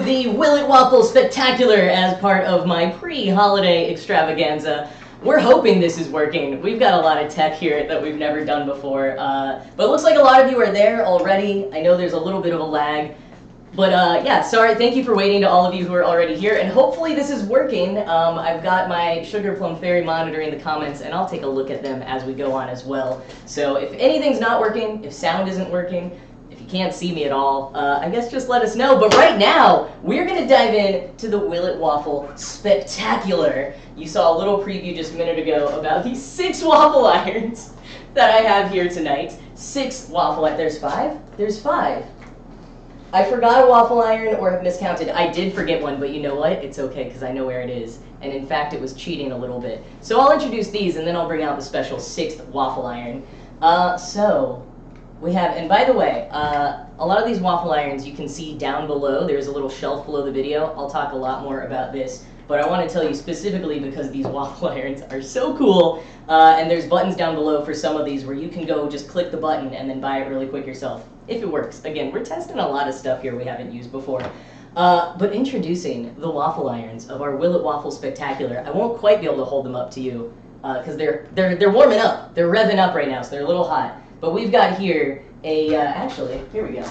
The Will It Waffle Spectacular as part of my pre-holiday extravaganza. We're hoping this is working. We've got a lot of tech here that we've never done before, but it looks like a lot of you are there already. I know there's a little bit of a lag, but yeah, sorry, thank you for waiting to all of you who are already here, and hopefully this is working. I've got my Sugar Plum Fairy monitoring the comments, and I'll take a look at them as we go on as well. So if anything's not working, if sound isn't working, if you can't see me at all, I guess just let us know. But right now, we're going to dive in to the Will It Waffle Spectacular. You saw a little preview just a minute ago about these 6 waffle irons that I have here tonight. 6 waffle irons. There's 5? There's 5. I forgot a waffle iron or have miscounted. I did forget one, but you know what? It's okay because I know where it is. And in fact, it was cheating a little bit. So I'll introduce these and then I'll bring out the special 6th waffle iron. So we have, and by the way, a lot of these waffle irons you can see down below. There's a little shelf below the video. I'll talk a lot more about this, but I want to tell you specifically because these waffle irons are so cool, and there's buttons down below for some of these where you can go just click the button and then buy it really quick yourself, if it works. Again, we're testing a lot of stuff here we haven't used before. But introducing the waffle irons of our Will It Waffle Spectacular. I won't quite be able to hold them up to you because they're warming up. They're revving up right now, so they're a little hot. But we've got here a, actually, here we go.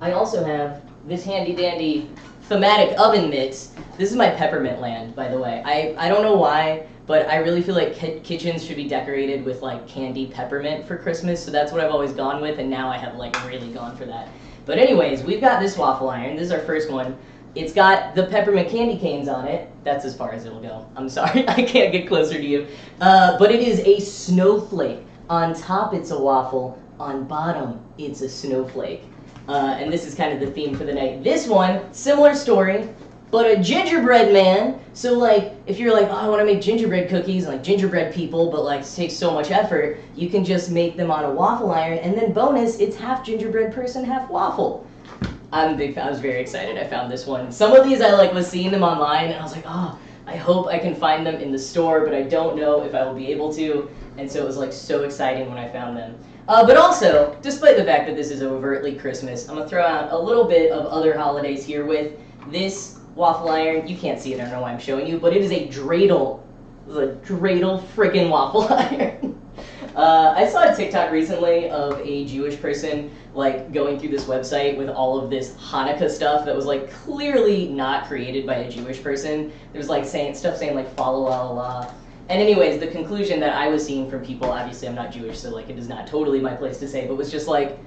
I also have this handy dandy thematic oven mitts. This is my peppermint land, by the way. I don't know why, but I really feel like kitchens should be decorated with like candy peppermint for Christmas, so that's what I've always gone with, and now I have like really gone for that. But anyways, we've got this waffle iron. This is our first one. It's got the peppermint candy canes on it. That's as far as it'll go. I'm sorry, I can't get closer to you. But it is a snowflake. On top, it's a waffle. On bottom, it's a snowflake. And this is kind of the theme for the night. This one, similar story, but a gingerbread man. So like, if you're like, oh, I want to make gingerbread cookies, like gingerbread people, but like it takes so much effort, you can just make them on a waffle iron, and then bonus, it's half gingerbread person, half waffle. I'm a big fan. I was very excited I found this one. Some of these I like was seeing them online, and I was like, oh, I hope I can find them in the store, but I don't know if I will be able to. And so it was like so exciting when I found them. But also, despite the fact that this is overtly Christmas, I'm going to throw out a little bit of other holidays here with this waffle iron. You can't see it, I don't know why I'm showing you, but it is a dreidel. It is a dreidel freaking waffle iron. I saw a TikTok recently of a Jewish person like going through this website with all of this Hanukkah stuff that was like clearly not created by a Jewish person. There was like stuff saying like fa la la la. And anyways, the conclusion that I was seeing from people, obviously I'm not Jewish, so like it is not totally my place to say, but was just like,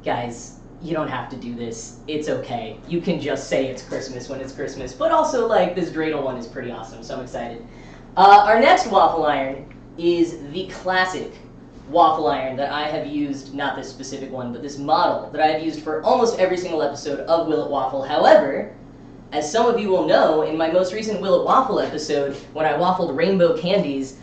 guys, you don't have to do this. It's okay. You can just say it's Christmas when it's Christmas. But also like this dreidel one is pretty awesome, so I'm excited. Our next waffle iron is the classic waffle iron that I have used, not this specific one, but this model that I have used for almost every single episode of Will It Waffle. However, as some of you will know, in my most recent Will It Waffle episode, when I waffled rainbow candies,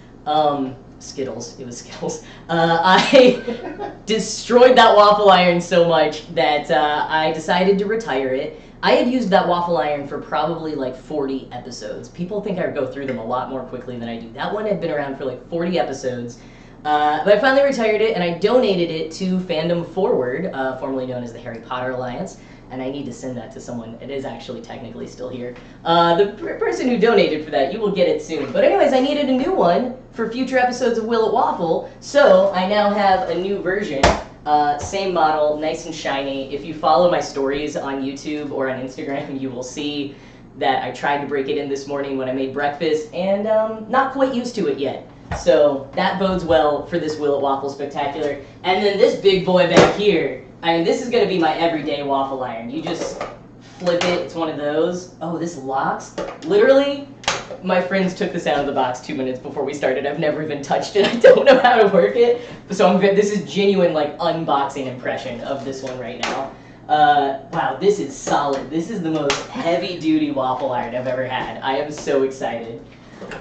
Skittles, it was Skittles, I destroyed that waffle iron so much that I decided to retire it. I had used that waffle iron for probably like 40 episodes. People think I go through them a lot more quickly than I do. That one had been around for like 40 episodes. But I finally retired it, and I donated it to Fandom Forward, formerly known as the Harry Potter Alliance. And I need to send that to someone. It is actually technically still here. The person who donated for that, you will get it soon. But anyways, I needed a new one for future episodes of Will It Waffle, so I now have a new version. Same model, nice and shiny. If you follow my stories on YouTube or on Instagram, you will see that I tried to break it in this morning when I made breakfast, and not quite used to it yet. So that bodes well for this Will It Waffle Spectacular. And then this big boy back here, I mean, this is going to be my everyday waffle iron. You just flip it. It's one of those. Oh, this locks. Literally, My friends took this out of the box 2 minutes before we started. I've never even touched it. I don't know how to work it. So this is genuine like unboxing impression of this one right now. Wow, this is solid. This is the most heavy-duty waffle iron I've ever had. I am so excited.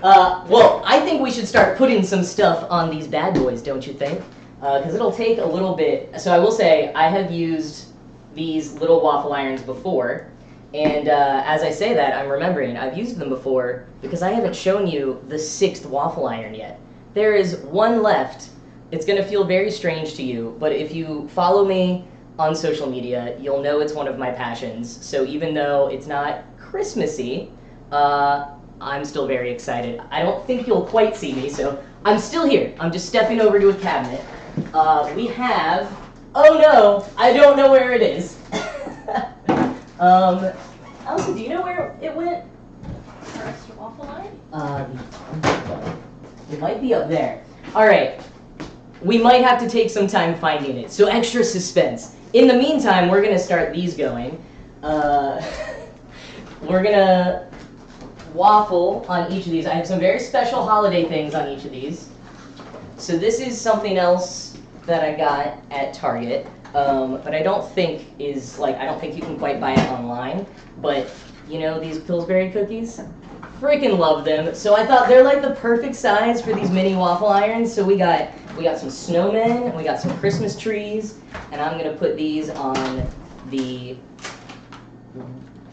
Well, I think we should start putting some stuff on these bad boys, don't you think? Because it'll take a little bit. So I will say, I have used these little waffle irons before. And as I say that, I'm remembering I've used them before because I haven't shown you the 6th waffle iron yet. There is one left. It's going to feel very strange to you, but if you follow me on social media, you'll know it's one of my passions. So even though it's not Christmassy, I'm still very excited. I don't think you'll quite see me, so I'm still here. I'm just stepping over to a cabinet. We have... Oh no, I don't know where it is. Allison, do you know where it went? Our extra waffle line? It might be up there. All right. We might have to take some time finding it, so extra suspense. In the meantime, we're going to start these going. We're going to waffle on each of these. I have some very special holiday things on each of these. So this is something else that I got at Target. But I don't think I don't think you can quite buy it online. But, you know, these Pillsbury cookies, freaking love them. So I thought they're like the perfect size for these mini waffle irons. So we got some snowmen, we got some Christmas trees, and I'm gonna put these on the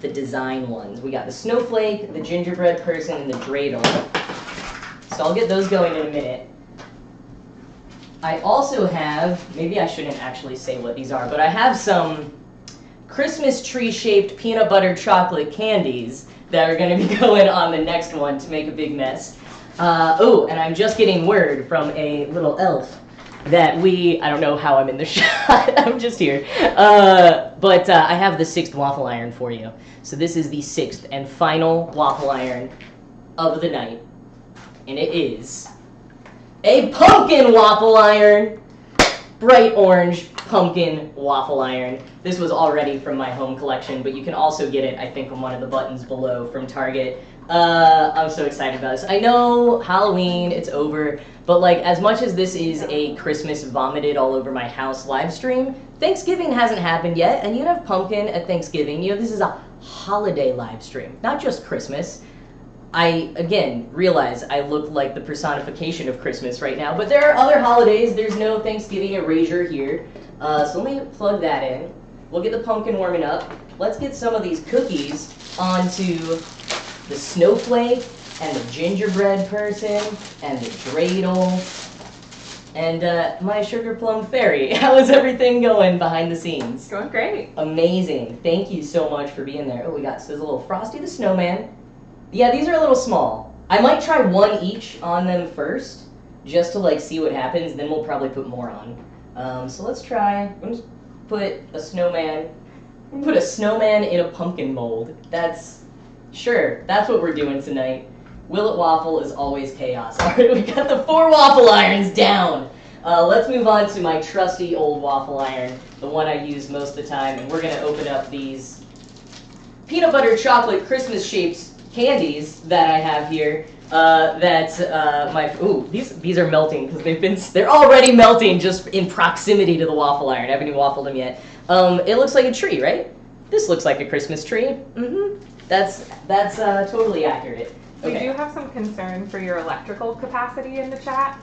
design ones. We got the snowflake, the gingerbread person, and the dreidel. So I'll get those going in a minute. I also have, maybe I shouldn't actually say what these are, but I have some Christmas tree-shaped peanut butter chocolate candies that are going to be going on the next one to make a big mess. Oh, and I'm just getting word from a little elf that I don't know how I'm in the shot, I'm just here. But I have the 6th waffle iron for you. So this is the 6th and final waffle iron of the night. And it is a pumpkin waffle iron. Bright orange pumpkin waffle iron. This was already from my home collection, but you can also get it, I think, on one of the buttons below from Target. I'm so excited about this. I know Halloween, it's over, but like as much as this is a Christmas vomited all over my house live stream, Thanksgiving hasn't happened yet, and you have pumpkin at Thanksgiving. You know, this is a holiday live stream, not just Christmas. I, again, realize I look like the personification of Christmas right now, but there are other holidays. There's no Thanksgiving erasure here. So let me plug that in. We'll get the pumpkin warming up. Let's get some of these cookies onto the snowflake and the gingerbread person and the dreidel and my sugar plum fairy. How is everything going behind the scenes? Going great. Amazing. Thank you so much for being there. Oh, we got, so there's a little Frosty the Snowman. Yeah, these are a little small. I might try one each on them first, just to like see what happens, then we'll probably put more on. So let's try, I'm just put a snowman in a pumpkin mold. That's what we're doing tonight. Will It Waffle is always chaos. All right, we got the 4 waffle irons down. Let's move on to my trusty old waffle iron, the one I use most of the time, and we're gonna open up these peanut butter chocolate Christmas shaped candies that I have here. These are melting because they're already melting just in proximity to the waffle iron. I haven't even waffled them yet. It looks like a tree, right? This looks like a Christmas tree. That's totally accurate. We do have some concern for your electrical capacity in the chat.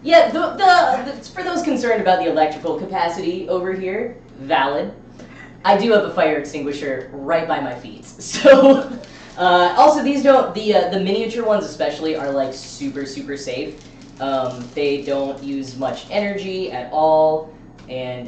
Yeah, for those concerned about the electrical capacity over here, valid. I do have a fire extinguisher right by my feet, so. Also, these don't, the miniature ones especially are like super safe. They don't use much energy at all, and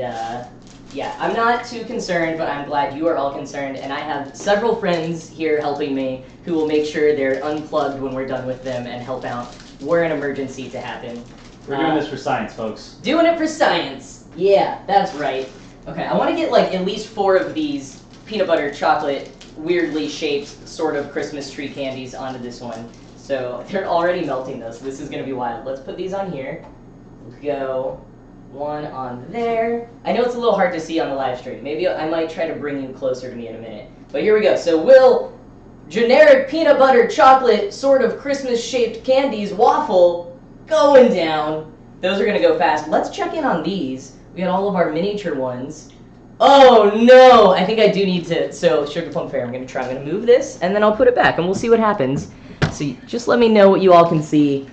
yeah, I'm not too concerned, but I'm glad you are all concerned, and I have several friends here helping me who will make sure they're unplugged when we're done with them and help out were an emergency to happen. We're doing this for science, folks. Doing it for science. Yeah, that's right. Okay, I want to get like at least 4 of these peanut butter chocolate weirdly shaped sort of Christmas tree candies onto this one. So they're already melting though, so this is going to be wild. Let's put these on here. Go one on there. I know it's a little hard to see on the live stream. Maybe I might try to bring you closer to me in a minute. But here we go. So Will generic peanut butter chocolate sort of Christmas shaped candies waffle going down. Those are gonna go fast. Let's check in on these. We got all of our miniature ones. Oh no, I think I do need to, so Sugar Plum Fair, I'm gonna move this and then I'll put it back and we'll see what happens. So just let me know what you all can see.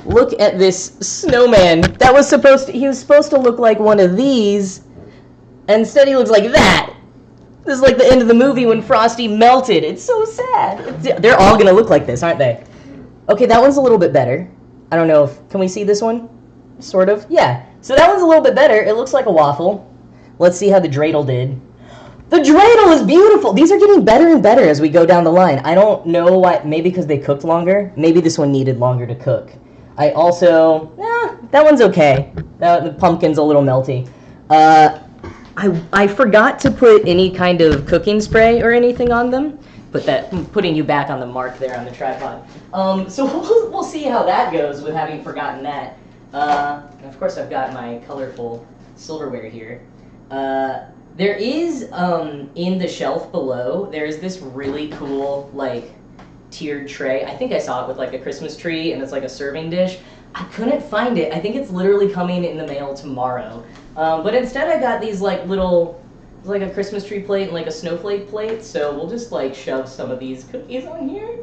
Look at this snowman. That was he was supposed to look like one of these. Instead he looks like that. This is like the end of the movie when Frosty melted. It's so sad. They're all gonna look like this, aren't they? Okay, that one's a little bit better. I don't know if, can we see this one? Sort of, yeah. So that one's a little bit better. It looks like a waffle. Let's see how the dreidel did. The dreidel is beautiful. These are getting better and better as we go down the line. I don't know why, maybe because they cooked longer. Maybe this one needed longer to cook. I also, that one's okay. The pumpkin's a little melty. I forgot to put any kind of cooking spray or anything on them. Putting you back on the mark there on the tripod. So we'll see how that goes with having forgotten that. And of course I've got my colorful silverware here. There is, in the shelf below, there's this really cool, like, tiered tray. I think I saw it with, like, a Christmas tree, and it's like a serving dish. I couldn't find it. I think it's literally coming in the mail tomorrow. But instead I got these, like, little, like a Christmas tree plate and, like, a snowflake plate, so we'll just, like, shove some of these cookies on here.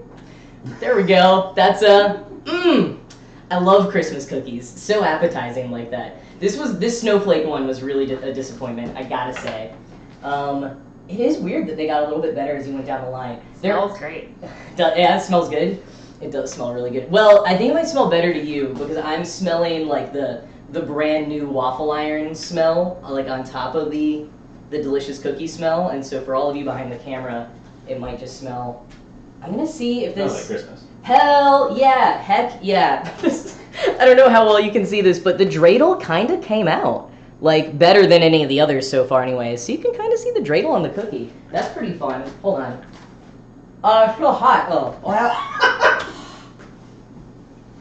There we go. That's I love Christmas cookies. So appetizing like that. This snowflake one was really a disappointment, I gotta say. It is weird that they got a little bit better as you went down the line. Smells great. Yeah, it smells good. It does smell really good. Well, I think it might smell better to you because I'm smelling like the brand new waffle iron smell, like on top of the delicious cookie smell. And so for all of you behind the camera, it might just smell. I'm gonna see if this. Smells like Christmas. Hell yeah, heck yeah. I don't know how well you can see this, but the dreidel kind of came out. Like, better than any of the others so far anyways. So you can kind of see the dreidel on the cookie. That's pretty fun. Hold on. It's still hot.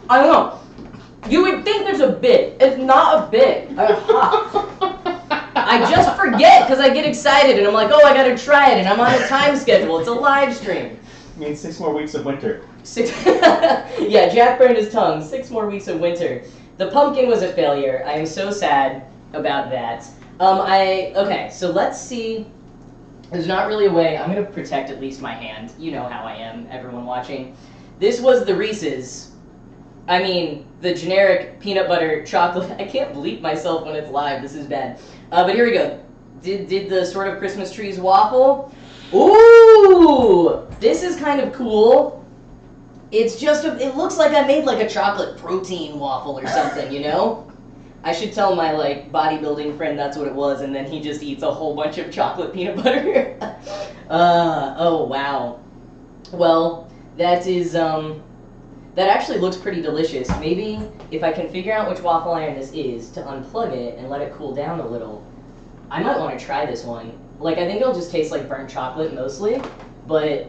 I don't know. You would think there's a bit. It's not a bit. It's hot. I just forget because I get excited and I'm like, oh, I gotta try it, and I'm on a time schedule. It's a live stream. It means 6 more weeks of winter. Yeah, Jack burned his tongue. 6 more weeks of winter. The pumpkin was a failure. I am so sad about that. Okay, so let's see. There's not really a way. I'm gonna protect at least my hand. You know how I am, everyone watching. This was the Reese's. I mean, the generic peanut butter chocolate. I can't bleep myself when it's live. This is bad. But here we go. Did the sort of Christmas trees waffle? Ooh, this is kind of cool. It's just, it looks like I made like a chocolate protein waffle or something, you know? I should tell my like bodybuilding friend that's what it was, and then he just eats a whole bunch of chocolate peanut butter. Oh wow. Well, that is, that actually looks pretty delicious. Maybe if I can figure out which waffle iron this is to unplug it and let it cool down a little, I might want to try this one. Like, I think it'll just taste like burnt chocolate mostly, but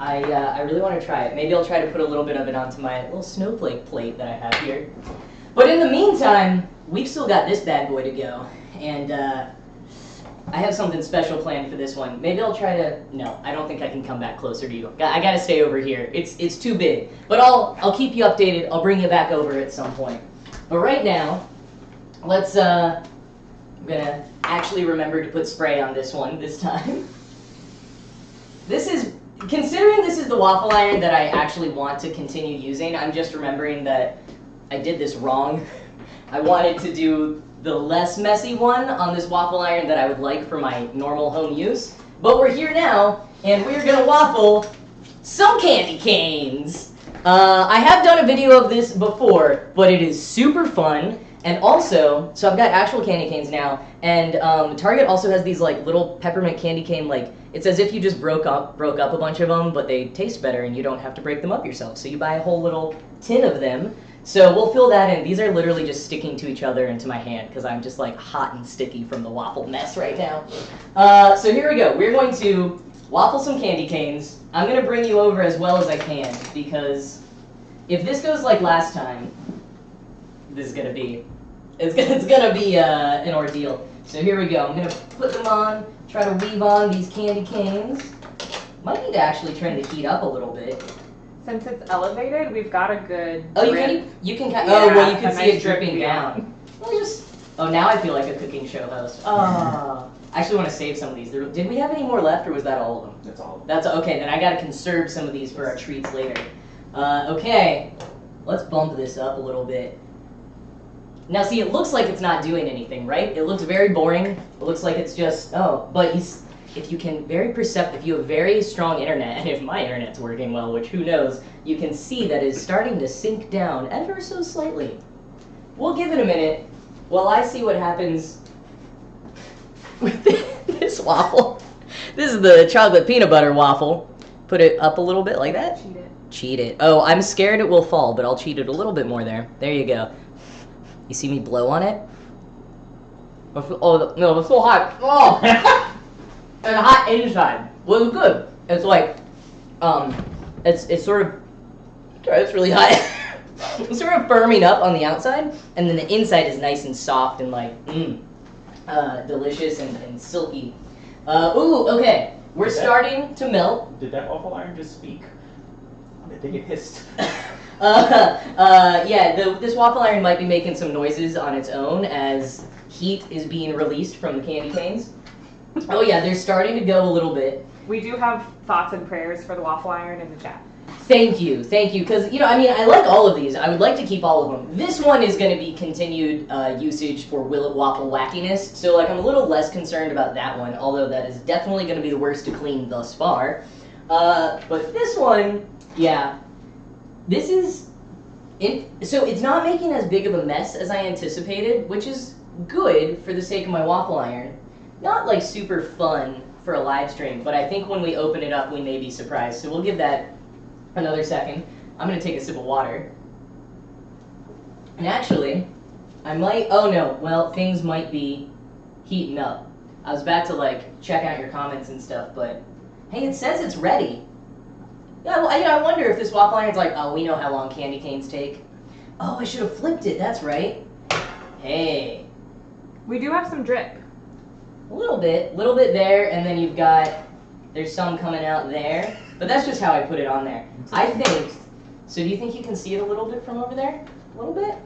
I really want to try it. Maybe I'll try to put a little bit of it onto my little snowflake plate that I have here. But in the meantime, we've still got this bad boy to go, and I have something special planned for this one. Maybe I'll try to, no, I don't think I can come back closer to you. I gotta stay over here. It's too big. But I'll keep you updated. I'll bring you back over at some point. But right now, let's, I'm gonna actually remember to put spray on this one this time. This is, considering this is the waffle iron that I actually want to continue using, I'm just remembering that I did this wrong. I wanted to do the less messy one on this waffle iron that I would like for my normal home use. But we're here now, and we're gonna waffle some candy canes. I have done a video of this before, but it is super fun. And also, so I've got actual candy canes now, and Target also has these like little peppermint candy cane, like, it's as if you just broke up a bunch of them, but they taste better and you don't have to break them up yourself. So you buy a whole little tin of them. So we'll fill that in. These are literally just sticking to each other into my hand because I'm just like hot and sticky from the waffle mess right now. So here we go. We're going to waffle some candy canes. I'm going to bring you over as well as I can because if this goes like last time, this is going to be, it's gonna be an ordeal. So here we go. I'm going to put them on, try to weave on these candy canes. Might need to actually turn the heat up a little bit. Since it's elevated, we've got a good. Oh, you drip. can kind. Yeah, Oh, well, you can a see nice it dripping drip down. Well, just. Oh, now I feel like a cooking show host. Oh. I actually want to save some of these. Did we have any more left, or was that all of them? That's all. That's okay. Then I gotta conserve some of these for our treats later. Okay, let's bump this up a little bit. Now, see, it looks like it's not doing anything, right? It looks very boring. It looks like it's just but if you can if you have very strong internet, and if my internet's working well, which who knows, you can see that it's starting to sink down ever so slightly. We'll give it a minute while I see what happens with this waffle. This is the chocolate peanut butter waffle. Put it up a little bit like that. Cheat it. Cheat it. Oh, I'm scared it will fall, but I'll cheat it a little bit more there. There you go. You see me blow on it? Oh, no, it's so hot. Oh! It's hot inside. Well, it's good. It's like, it's sort of, sorry, it's really hot. It's sort of firming up on the outside, and then the inside is nice and soft and like, delicious and silky. Ooh, okay. We're starting to melt. Did that waffle iron just speak? I think it hissed. Yeah, this waffle iron might be making some noises on its own as heat is being released from the candy canes. Oh yeah, they're starting to go a little bit. We do have thoughts and prayers for the waffle iron in the chat. Thank you, because, you know, I mean, I like all of these. I would like to keep all of them. This one is going to be continued usage for Will It Waffle wackiness, so, like, I'm a little less concerned about that one, although that is definitely going to be the worst to clean thus far. But this one, yeah, this is... So it's not making as big of a mess as I anticipated, which is good for the sake of my waffle iron. Not, like, super fun for a live stream, but I think when we open it up, we may be surprised. So we'll give that another second. I'm going to take a sip of water. And actually, I might... Oh, no. Well, things might be heating up. I was about to, like, check out your comments and stuff, but... Hey, it says it's ready. Yeah, well, I wonder if this waffle iron's like, oh, we know how long candy canes take. Oh, I should have flipped it. That's right. Hey. We do have some drip. A little bit there, and then you've got, there's some coming out there, but that's just how I put it on there. I think, so do you think you can see it a little bit from over there? A little bit?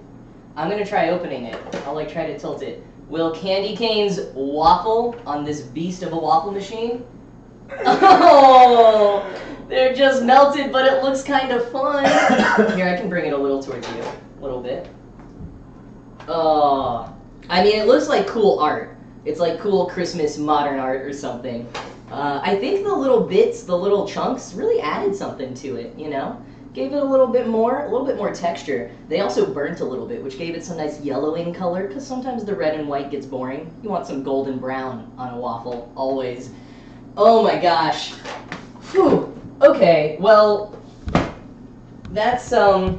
I'm gonna try opening it. I'll like try to tilt it. Will candy canes waffle on this beast of a waffle machine? Oh, they're just melted, but it looks kind of fun. Here, I can bring it a little towards you, a little bit. Oh, I mean, it looks like cool art. It's like cool Christmas modern art or something. I think the little bits, the little chunks, really added something to it, you know? Gave it a little bit more texture. They also burnt a little bit, which gave it some nice yellowing color, because sometimes the red and white gets boring. You want some golden brown on a waffle, always. Oh my gosh. Whew. Okay, well, that's, I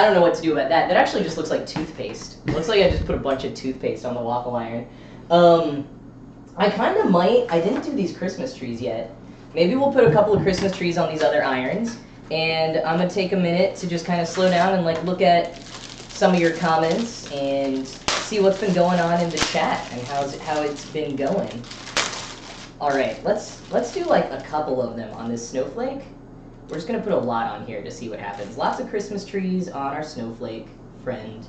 don't know what to do about that. That actually just looks like toothpaste. It looks like I just put a bunch of toothpaste on the waffle iron. I kind of might, I didn't do these Christmas trees yet. Maybe we'll put a couple of Christmas trees on these other irons, and I'm going to take a minute to just kind of slow down and like look at some of your comments and see what's been going on in the chat and how it's been going. All right, let's do like a couple of them on this snowflake. We're just going to put a lot on here to see what happens. Lots of Christmas trees on our snowflake friend.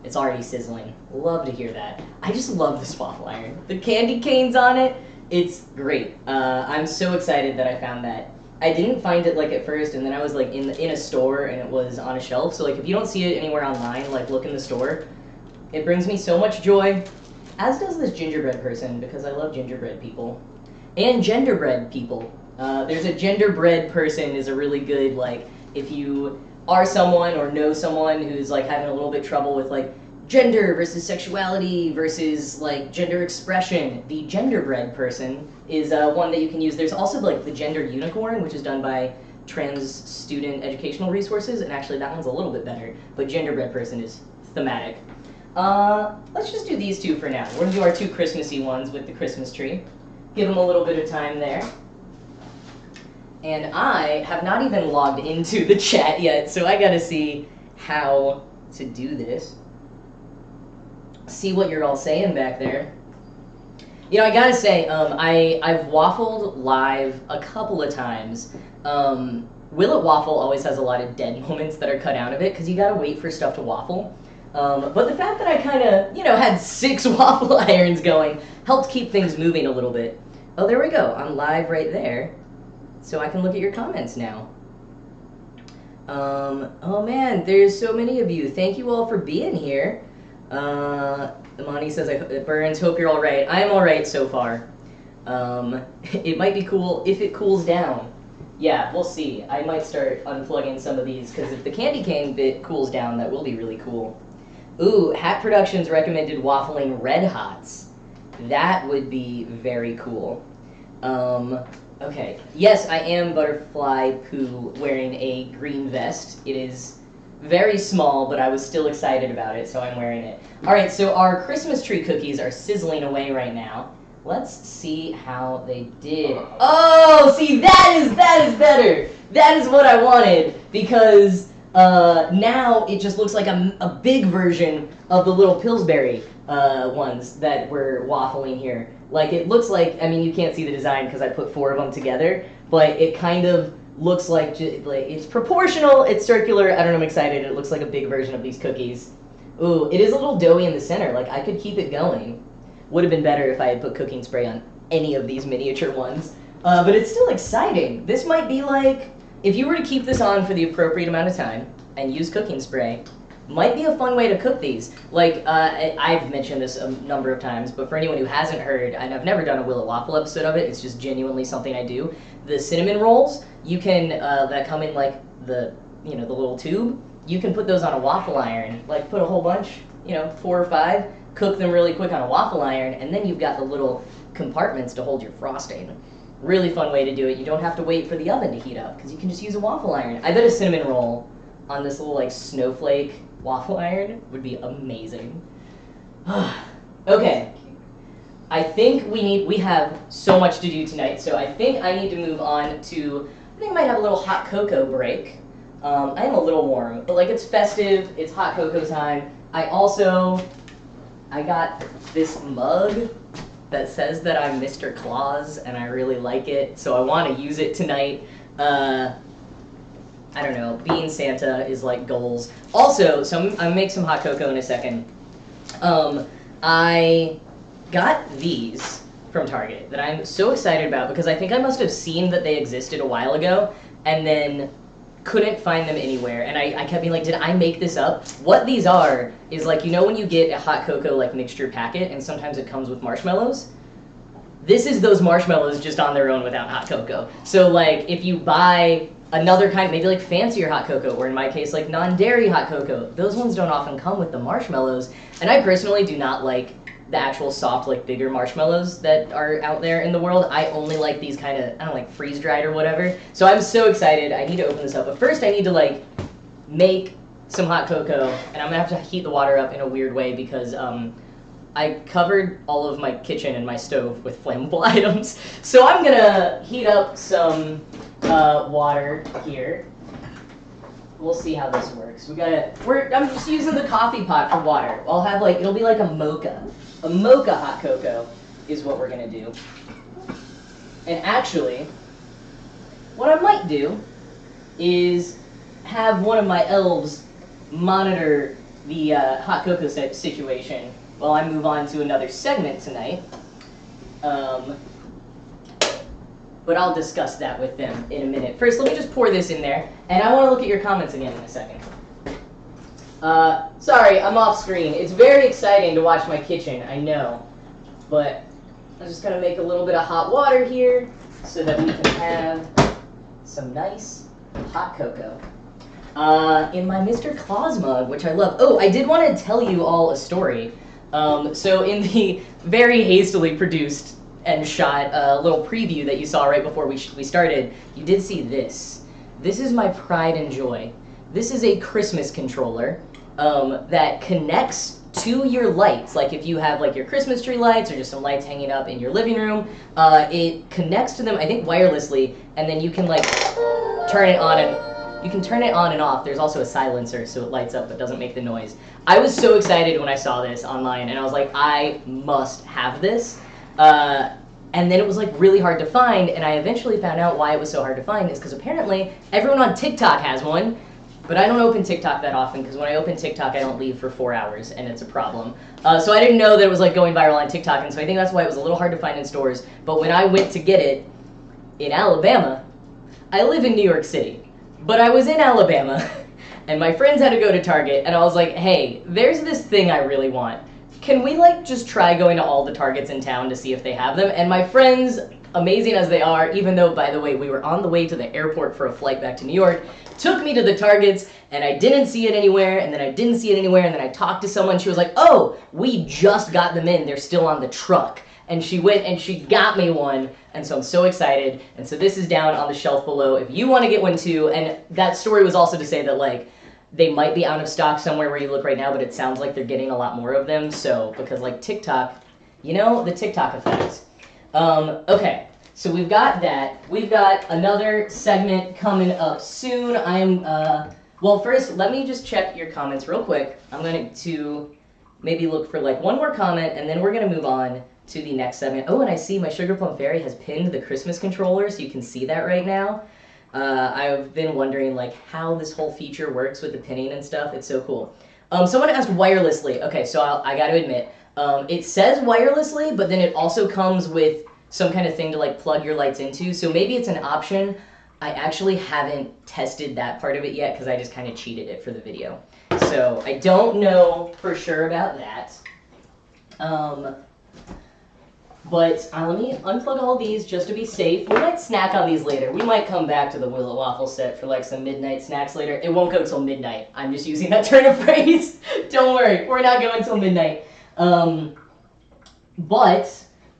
It's already sizzling. Love to hear that. I just love this waffle iron. The candy canes on it, it's great. I'm so excited that I found that. I didn't find it like at first, and then I was like in a store and it was on a shelf. So like if you don't see it anywhere online, like look in the store. It brings me so much joy, as does this gingerbread person, because I love gingerbread people. And genderbread people. There's a genderbread person is a really good, like, if you are someone or know someone who's like having a little bit trouble with like gender versus sexuality versus like gender expression, the genderbread person is one that you can use. There's also like the gender unicorn, which is done by Trans Student Educational Resources, and actually that one's a little bit better, but genderbread person is thematic. Let's just do these two for now. We're gonna do our two Christmassy ones with the Christmas tree. Give them a little bit of time there. And I have not even logged into the chat yet, so I gotta see how to do this. See what you're all saying back there. You know, I gotta say, I've waffled live a couple of times. Will It Waffle always has a lot of dead moments that are cut out of it because you gotta wait for stuff to waffle. But the fact that I kind of, had 6 waffle irons going helped keep things moving a little bit. Oh, there we go. I'm live right there, so I can look at your comments now. Oh man, there's so many of you. Thank you all for being here. Imani says, Burns, hope you're all right. I am all right so far. It might be cool if it cools down. Yeah, we'll see. I might start unplugging some of these, because if the candy cane bit cools down, that will be really cool. Ooh, Hat Productions recommended waffling Red Hots. That would be very cool. Okay. Yes, I am Butterfly Pooh wearing a green vest. It is very small, but I was still excited about it, so I'm wearing it. All right, so our Christmas tree cookies are sizzling away right now. Let's see how they did. Oh, see, that is better. That is what I wanted, because now it just looks like a big version of the little Pillsbury ones that we're waffling here. Like, it looks like, I mean, you can't see the design because I put 4 of them together, but it kind of looks like it's proportional, it's circular. I don't know, I'm excited. It looks like a big version of these cookies. Ooh, it is a little doughy in the center. Like, I could keep it going. Would have been better if I had put cooking spray on any of these miniature ones. But it's still exciting. This might be like, if you were to keep this on for the appropriate amount of time and use cooking spray, might be a fun way to cook these. Like, I've mentioned this a number of times, but for anyone who hasn't heard, and I've never done a Will It Waffle episode of it, it's just genuinely something I do. The cinnamon rolls, you can, that come in like the little tube, you can put those on a waffle iron, like put a whole bunch, 4 or 5, cook them really quick on a waffle iron, and then you've got the little compartments to hold your frosting. Really fun way to do it. You don't have to wait for the oven to heat up, because you can just use a waffle iron. I bet a cinnamon roll on this little like snowflake waffle iron would be amazing. Okay. I think we have so much to do tonight, so I think I need to move on to, I think I might have a little hot cocoa break. I am a little warm, but like it's festive, it's hot cocoa time. I got this mug that says that I'm Mr. Claus, and I really like it, so I want to use it tonight. I don't know, being Santa is like goals. Also, so I'm gonna make some hot cocoa in a second. I got these from Target that I'm so excited about because I think I must have seen that they existed a while ago and then couldn't find them anywhere. And I kept being like, did I make this up? What these are is like, when you get a hot cocoa like mixture packet and sometimes it comes with marshmallows? This is those marshmallows just on their own without hot cocoa. So like if you buy another kind, maybe like fancier hot cocoa, or in my case like non-dairy hot cocoa, those ones don't often come with the marshmallows. And I personally do not like the actual soft, like bigger marshmallows that are out there in the world. I only like these kind of, I don't know, like freeze-dried or whatever. So I'm so excited. I need to open this up. But first I need to like make some hot cocoa, and I'm gonna have to heat the water up in a weird way because I covered all of my kitchen and my stove with flammable items. So I'm gonna heat up some water here. We'll see how this works. I'm just using the coffee pot for water. I'll have like, it'll be like a mocha. A mocha hot cocoa is what we're gonna do. And actually, what I might do is have one of my elves monitor the hot cocoa situation while I move on to another segment tonight. But I'll discuss that with them in a minute. First, let me just pour this in there, and I want to look at your comments again in a second. Sorry, I'm off screen. It's very exciting to watch my kitchen, I know. But I'm just going to make a little bit of hot water here so that we can have some nice hot cocoa. In my Mr. Claus mug, which I love. Oh, I did want to tell you all a story. So in the very hastily produced and shot little preview that you saw right before we started, you did see this. This is my pride and joy. This is a Christmas controller that connects to your lights. Like if you have like your Christmas tree lights or just some lights hanging up in your living room, it connects to them, I think wirelessly, and then you can like turn it on and off. There's also a silencer so it lights up but doesn't make the noise. I was so excited when I saw this online and I was like, I must have this. And then it was like really hard to find, and I eventually found out why it was so hard to find is because apparently everyone on TikTok has one, but I don't open TikTok that often because when I open TikTok I don't leave for 4 hours, and it's a problem. So I didn't know that it was like going viral on TikTok, and so I think that's why it was a little hard to find in stores. But when I went to get it in Alabama, I live in New York City, but I was in Alabama, and my friends had to go to Target, and I was like, hey, there's this thing I really want. Can we like just try going to all the Targets in town to see if they have them? And my friends, amazing as they are, even though, by the way, we were on the way to the airport for a flight back to New York, took me to the Targets, and I didn't see it anywhere, and then I didn't see it anywhere, and then I talked to someone, she was like, oh, we just got them in, they're still on the truck. And she went and she got me one, and so I'm so excited. And so this is down on the shelf below if you want to get one too. And that story was also to say that like, they might be out of stock somewhere where you look right now, but it sounds like they're getting a lot more of them. So, because like TikTok, you know, the TikTok effect. Okay, so we've got that. We've got another segment coming up soon. I am, well, first, let me just check your comments real quick. I'm going to maybe look for like one more comment, and then we're going to move on to the next segment. Oh, and I see my Sugar Plum Fairy has pinned the Christmas controller, so you can see that right now. I've been wondering like how this whole feature works with the pinning and stuff. It's so cool. Someone asked wirelessly. Okay, so I got to admit, it says wirelessly, but then it also comes with some kind of thing to like plug your lights into. So maybe it's an option. I actually haven't tested that part of it yet because I just kind of cheated it for the video. So I don't know for sure about that. But let me unplug all these just to be safe. We might snack on these later. We might come back to the Will It Waffle set for like some midnight snacks later. It won't go till midnight. I'm just using that turn of phrase. Don't worry, we're not going till midnight. But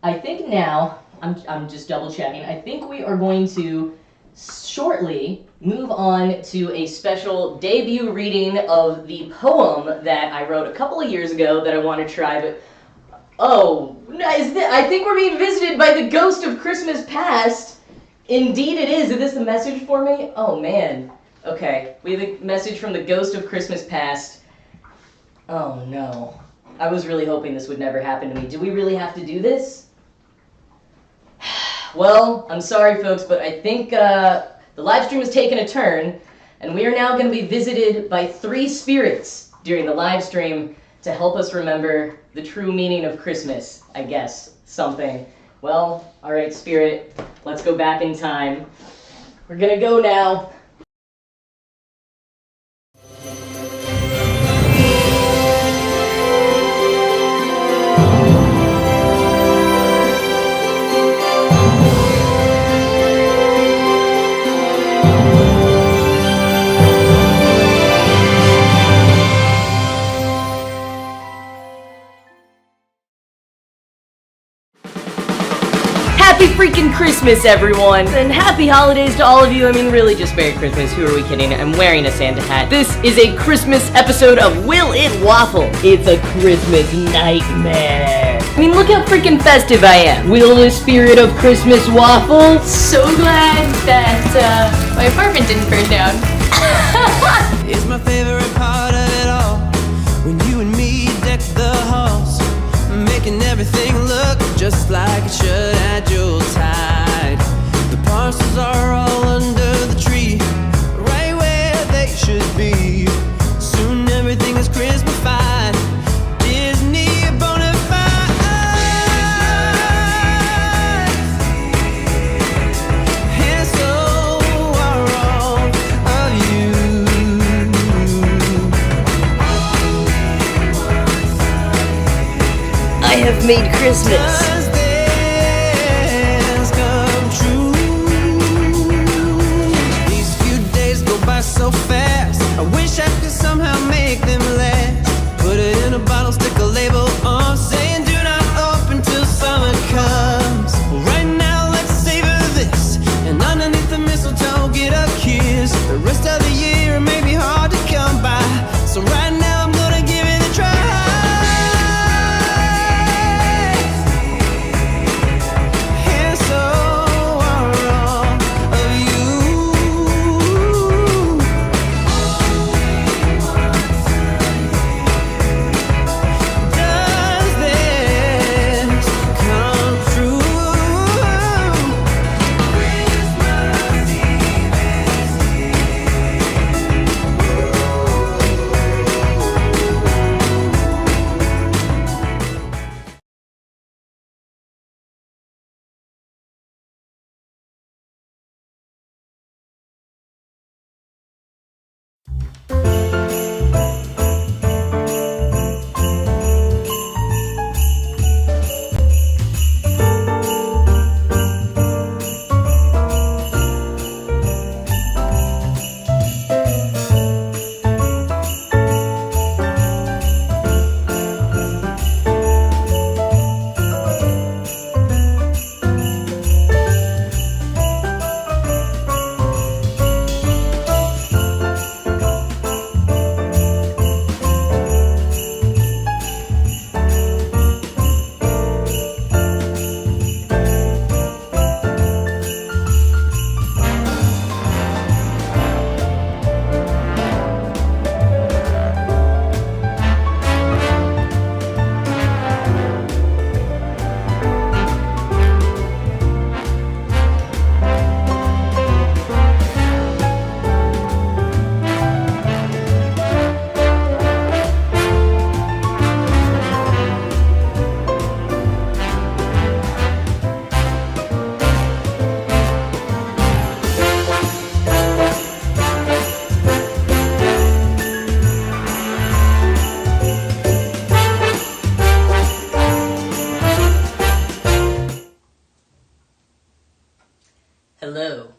I think now, I'm just double checking, I think we are going to shortly move on to a special debut reading of the poem that I wrote a couple of years ago that I want to try, but oh, I think we're being visited by the ghost of Christmas past. Indeed it is. Is this the message for me? Oh, man. Okay, we have a message from the ghost of Christmas past. Oh, no. I was really hoping this would never happen to me. Do we really have to do this? Well, I'm sorry, folks, but I think the live stream has taken a turn, and we are now going to be visited by 3 spirits during the live stream to help us remember the true meaning of Christmas, I guess, something. Well, all right, spirit, let's go back in time. We're gonna go now. Happy freaking Christmas, everyone! And happy holidays to all of you. I mean, really, just Merry Christmas. Who are we kidding? I'm wearing a Santa hat. This is a Christmas episode of Will It Waffle? It's a Christmas nightmare. I mean, look how freaking festive I am. Will the spirit of Christmas waffle? So glad that my apartment didn't burn down. It's my favorite part of it all. When you and me deck the halls, making everything look just like it should at Yuletide. The parcels are all under the tree, right where they should be. Soon everything is Christmas-fied. Disney bonafide. And so are all of you. I have made Christmas. So fast, I wish I could somehow make them last. Put it in a bottle, stick a label on, saying do not open till summer comes. Well, right now let's savor this, and underneath the mistletoe get a kiss. The rest of the year may be hard to come by, so right now I'm gonna give it a try. Hello.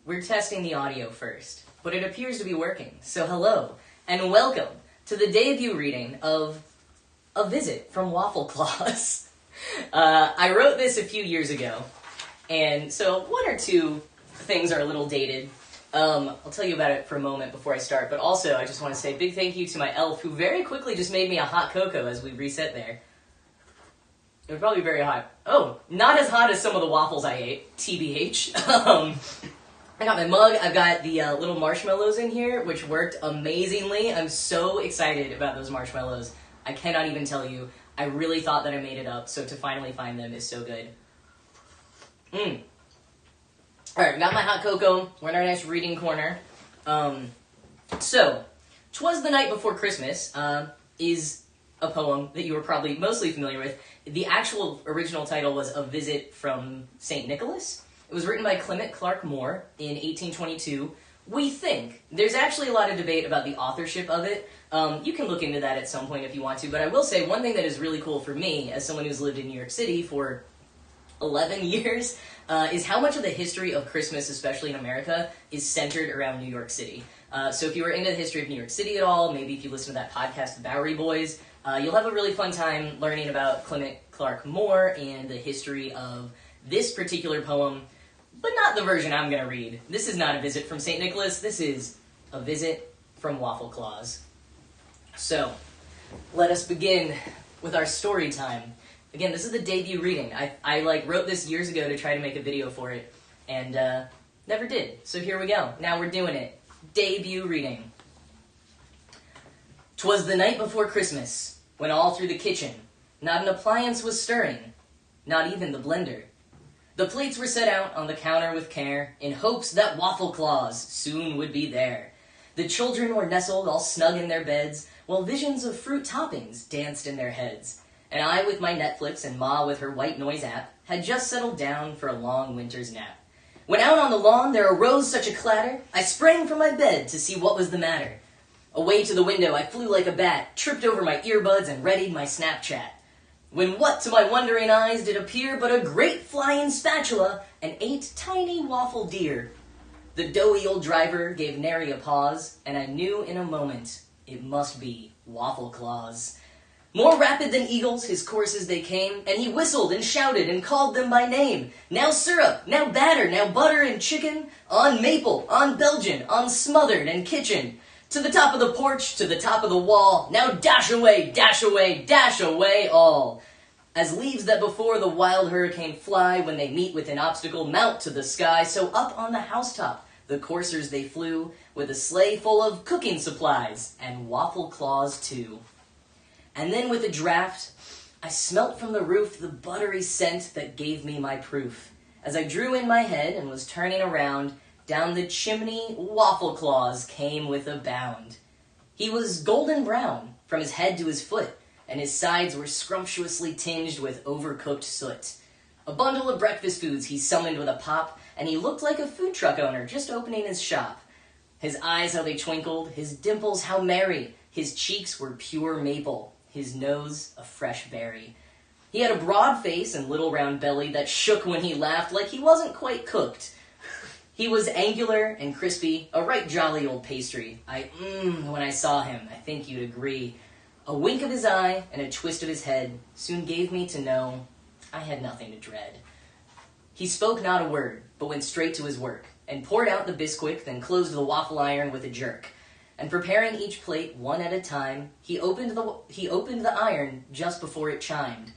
We're testing the audio first, but it appears to be working. So hello, and welcome to the debut reading of A Visit From Waffle Claus. I wrote this a few years ago, and so one or two things are a little dated. I'll tell you about it for a moment before I start, but also I just want to say a big thank you to my elf, who very quickly just made me a hot cocoa as we reset there. It was probably very hot. Oh, not as hot as some of the waffles I ate, TBH. I got my mug, I've got the little marshmallows in here, which worked amazingly. I'm so excited about those marshmallows. I cannot even tell you. I really thought that I made it up, so to finally find them is so good. Alright, got my hot cocoa. We're in our nice reading corner. So, 'Twas the Night Before Christmas is a poem that you are probably mostly familiar with. The actual original title was A Visit from St. Nicholas. It was written by Clement Clarke Moore in 1822. We think. There's actually a lot of debate about the authorship of it. You can look into that at some point if you want to, but I will say one thing that is really cool for me, as someone who's lived in New York City for 11 years, is how much of the history of Christmas, especially in America, is centered around New York City. So if you were into the history of New York City at all, maybe if you listen to that podcast, The Bowery Boys, you'll have a really fun time learning about Clement Clarke Moore and the history of this particular poem, but not the version I'm going to read. This is not A Visit from St. Nicholas. This is A Visit from Waffle Claus. So, let us begin with our story time. Again, this is the debut reading. I wrote this years ago to try to make a video for it, and never did. So here we go. Now we're doing it. Debut reading. 'Twas the night before Christmas, when all through the kitchen not an appliance was stirring, not even the blender. The plates were set out on the counter with care, in hopes that Waffle Claus soon would be there. The children were nestled all snug in their beds, while visions of fruit toppings danced in their heads. And I, with my Netflix and Ma with her white noise app, had just settled down for a long winter's nap. When out on the lawn there arose such a clatter, I sprang from my bed to see what was the matter. Away to the window I flew like a bat, tripped over my earbuds and readied my Snapchat. When what to my wondering eyes did appear but a great flying spatula and 8 tiny waffle deer. The doughy old driver gave nary a pause, and I knew in a moment it must be Waffle Claus. More rapid than eagles his courses they came, and he whistled and shouted and called them by name. Now syrup, now batter, now butter and chicken, on maple, on Belgian, on smothered and kitchen. To the top of the porch, to the top of the wall, now dash away, dash away, dash away all. As leaves that before the wild hurricane fly, when they meet with an obstacle, mount to the sky, so up on the housetop the coursers they flew, with a sleigh full of cooking supplies, and Waffle Claus too. And then with a draft, I smelt from the roof the buttery scent that gave me my proof. As I drew in my head and was turning around, down the chimney Waffle Claus came with a bound. He was golden brown from his head to his foot, and his sides were scrumptiously tinged with overcooked soot. A bundle of breakfast foods he summoned with a pop, and he looked like a food truck owner just opening his shop. His eyes how they twinkled, his dimples how merry, his cheeks were pure maple, his nose a fresh berry. He had a broad face and little round belly that shook when he laughed like he wasn't quite cooked. He was angular and crispy, a right jolly old pastry. When I saw him, I think you'd agree. A wink of his eye and a twist of his head soon gave me to know I had nothing to dread. He spoke not a word, but went straight to his work, and poured out the Bisquick, then closed the waffle iron with a jerk. And preparing each plate one at a time, he opened the iron just before it chimed.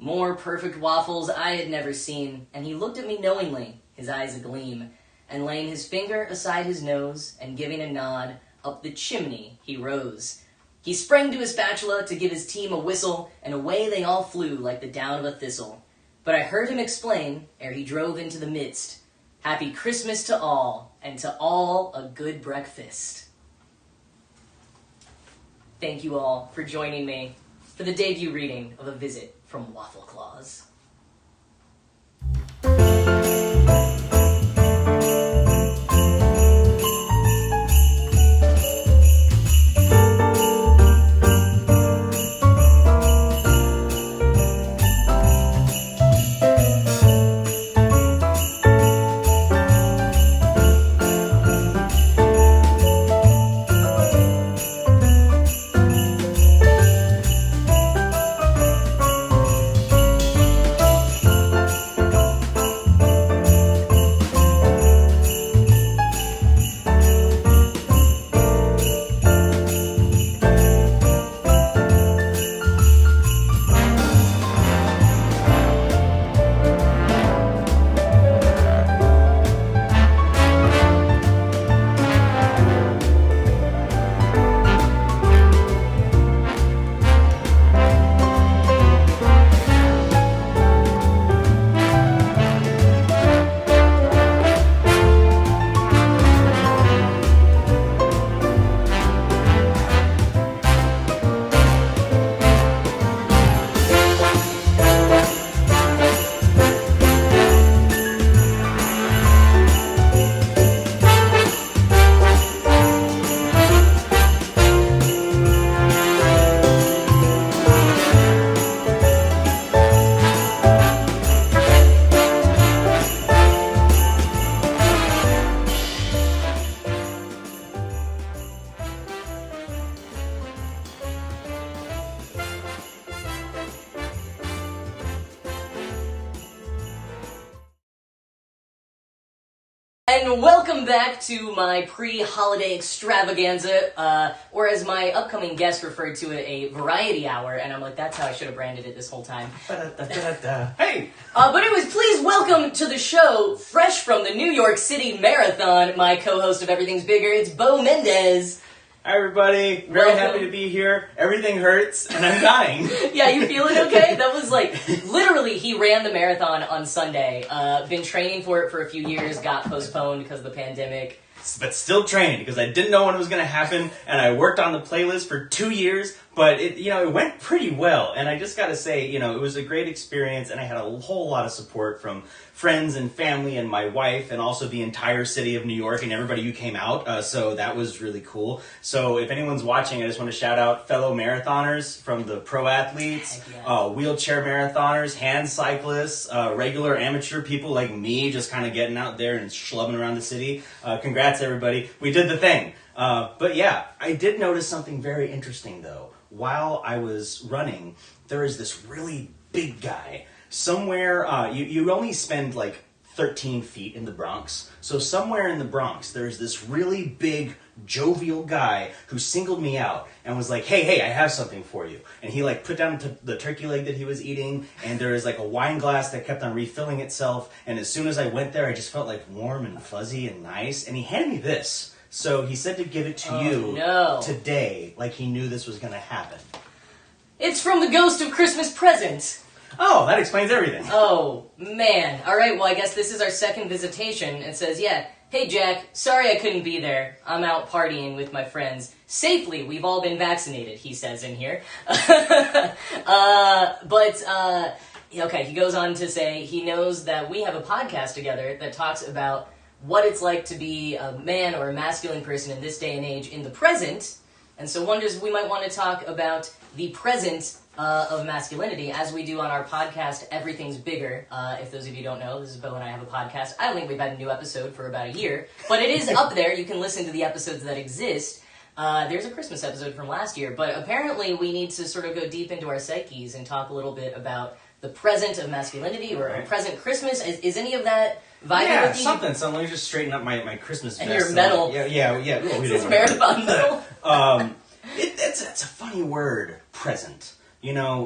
More perfect waffles I had never seen, and he looked at me knowingly, his eyes agleam, and laying his finger aside his nose, and giving a nod, up the chimney he rose. He sprang to his spatula to give his team a whistle, and away they all flew like the down of a thistle. But I heard him explain, ere he drove into the midst, Happy Christmas to all, and to all a good breakfast. Thank you all for joining me for the debut reading of A Visit from Waffle Claus. And welcome back to my pre-holiday extravaganza, or as my upcoming guest referred to it, a variety hour, and I'm like, that's how I should have branded it this whole time. Hey! But anyways, please welcome to the show, fresh from the New York City Marathon, my co-host of Everything's Bigger, it's Beau Mendes. Hi everybody, very happy to be here. Everything hurts, and I'm dying. Yeah, you feeling okay? That was like, literally, he ran the marathon on Sunday. Been training for it for a few years, got postponed because of the pandemic. But still training, because I didn't know when it was going to happen, and I worked on the playlist for 2 years, but it went pretty well. And I just got to say, it was a great experience, and I had a whole lot of support from friends and family and my wife, and also the entire city of New York and everybody who came out. So that was really cool. So if anyone's watching, I just want to shout out fellow marathoners from the pro athletes, wheelchair marathoners, hand cyclists, regular amateur people like me, just kind of getting out there and schlubbing around the city. Congrats, everybody. We did the thing. But yeah, I did notice something very interesting, though. While I was running, there is this really big guy. Somewhere, you only spend like 13 feet in the Bronx. So somewhere in the Bronx, there's this really big, jovial guy who singled me out and was like, hey, I have something for you. And he like put down the turkey leg that he was eating, and there was like a wine glass that kept on refilling itself. And as soon as I went there, I just felt like warm and fuzzy and nice. And he handed me this. So he said to give it to you today, like he knew this was going to happen. It's from the Ghost of Christmas Present. Oh, that explains everything. Oh, man. All right, well, I guess this is our second visitation. It says, hey, Jack, sorry I couldn't be there. I'm out partying with my friends. Safely, we've all been vaccinated, he says in here. Okay, he goes on to say he knows that we have a podcast together that talks about what it's like to be a man or a masculine person in this day and age in the present, and so wonders if we might want to talk about the present of masculinity, as we do on our podcast, Everything's Bigger. If those of you don't know, this is Beau and I have a podcast. I don't think we've had a new episode for about a year, but it is up there. You can listen to the episodes that exist. There's a Christmas episode from last year, but apparently we need to sort of go deep into our psyches and talk a little bit about the present of masculinity, or present Christmas. Is any of that vibing with you? Something. So let me just straighten up my Christmas and vest. Your metal. Yeah. Well, This is marathon metal. It's a funny word, present.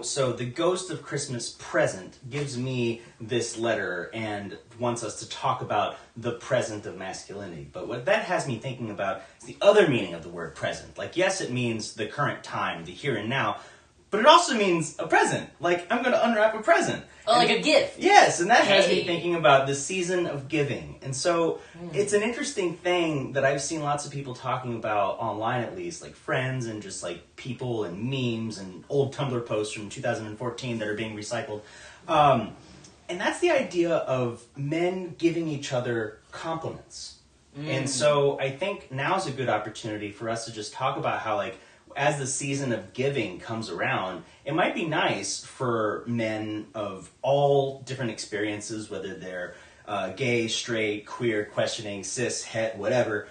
So the Ghost of Christmas Present gives me this letter and wants us to talk about the present of masculinity. But what that has me thinking about is the other meaning of the word present. Like, yes, it means the current time, the here and now, but it also means a present. Like, I'm going to unwrap a present. Oh, like a gift. Yes, and that has me thinking about the season of giving. And so it's an interesting thing that I've seen lots of people talking about online, at least, like friends and just like people and memes and old Tumblr posts from 2014 that are being recycled. And that's the idea of men giving each other compliments. And so I think now's a good opportunity for us to just talk about how, like, as the season of giving comes around, it might be nice for men of all different experiences, whether they're gay, straight, queer, questioning, cis, het, whatever.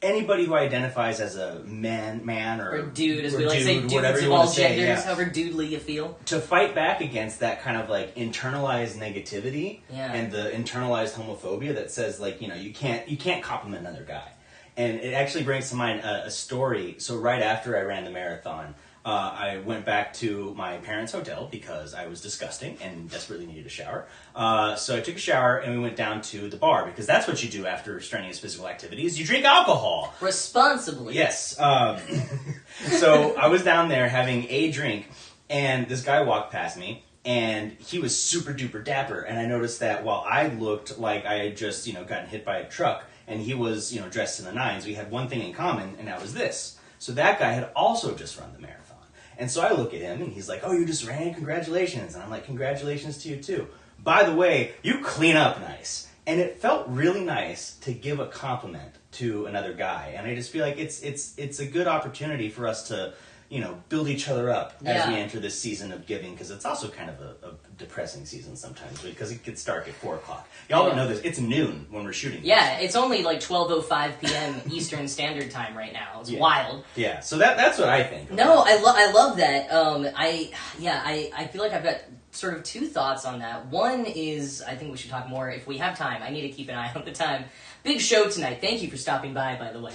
Anybody who identifies as a man or dude, as we like to say, dudes of all genders, however doodly you feel. To fight back against that kind of like internalized negativity and the internalized homophobia that says, like, you can't compliment another guy. And it actually brings to mind a story. So right after I ran the marathon, I went back to my parents' hotel because I was disgusting and desperately needed a shower. So I took a shower and we went down to the bar, because that's what you do after strenuous physical activities. You drink alcohol. Responsibly. Yes. So I was down there having a drink, and this guy walked past me. And he was super duper dapper. And I noticed that while I looked like I had just, gotten hit by a truck, and he was, dressed in the nines, we had one thing in common, and that was this. So that guy had also just run the marathon. And so I look at him, and he's like, oh, you just ran? Congratulations. And I'm like, congratulations to you, too. By the way, you clean up nice. And it felt really nice to give a compliment to another guy. And I just feel like it's a good opportunity for us to, build each other up as we enter this season of giving, because it's also kind of a depressing season sometimes, because it gets dark at 4 o'clock. Y'all don't know this. It's noon when we're shooting. Yeah, it's only like 12:05 p.m. Eastern Standard Time right now. It's wild. Yeah, so that's what I think. No, I love that. I feel like I've got sort of two thoughts on that. One is, I think we should talk more if we have time. I need to keep an eye on the time. Big show tonight. Thank you for stopping by the way.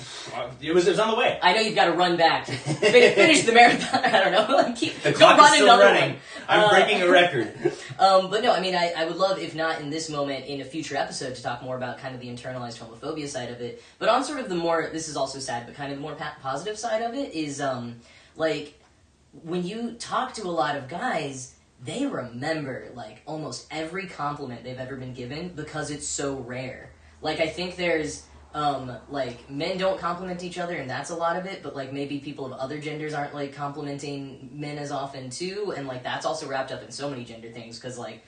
It was on the way. I know you've got to run back to finish the marathon. I don't know. The clock is still running. One. I'm breaking a record. But no, I mean, I would love, if not in this moment, in a future episode, to talk more about kind of the internalized homophobia side of it. But on sort of the more, this is also sad, but kind of the more positive side of it is, like, when you talk to a lot of guys, they remember, like, almost every compliment they've ever been given because it's so rare. Like, I think there's, like, men don't compliment each other, and that's a lot of it, but, like, maybe people of other genders aren't, like, complimenting men as often, too, and, like, that's also wrapped up in so many gender things, because, like,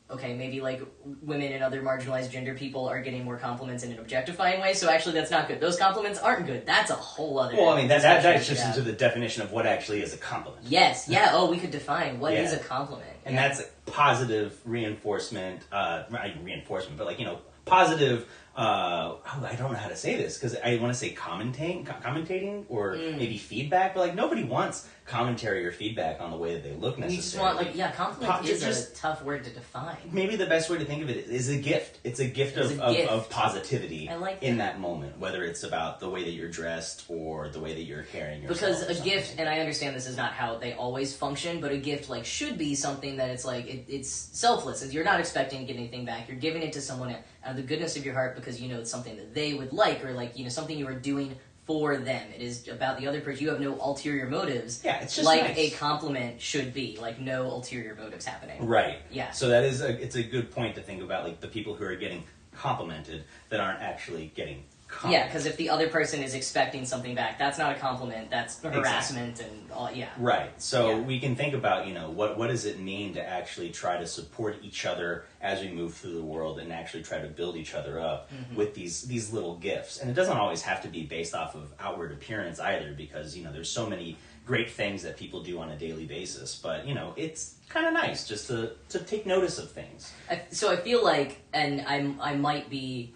okay, maybe, like, women and other marginalized gender people are getting more compliments in an objectifying way, so actually that's not good. Those compliments aren't good. That's a whole other... Well, I mean, that's just into the definition of what actually is a compliment. Yes, yeah, oh, we could define what is a compliment. And that's positive reinforcement, not reinforcement, but, like, you know, positive... I don't know how to say this, because I want to say commentating or maybe feedback, but, like, nobody wants commentary or feedback on the way that they look necessarily. You just want, like, yeah, compliment is a tough word to define. Maybe the best way to think of it is a gift. It's a gift of positivity in that moment, whether it's about the way that you're dressed or the way that you're carrying yourself. Because a gift, and I understand this is not how they always function, but a gift, like, should be something that it's, like, it's selfless. You're not expecting to get anything back. You're giving it to someone out of the goodness of your heart because you know it's something that they would like, or, like, you know, something you are doing for them. It is about the other person. You have no ulterior motives. Yeah, it's just like nice. A compliment should be, like, no ulterior motives happening. Right. Yeah. So that is it's a good point to think about, like, the people who are getting complimented that aren't actually getting complimented. Yeah, because if the other person is expecting something back, that's not a compliment. That's harassment and all. Yeah. Right. So we can think about, you know, what does it mean to actually try to support each other as we move through the world and actually try to build each other up with these little gifts. And it doesn't always have to be based off of outward appearance either, because, you know, there's so many great things that people do on a daily basis. But, you know, it's kind of nice just to take notice of things. So I feel like, and I might be,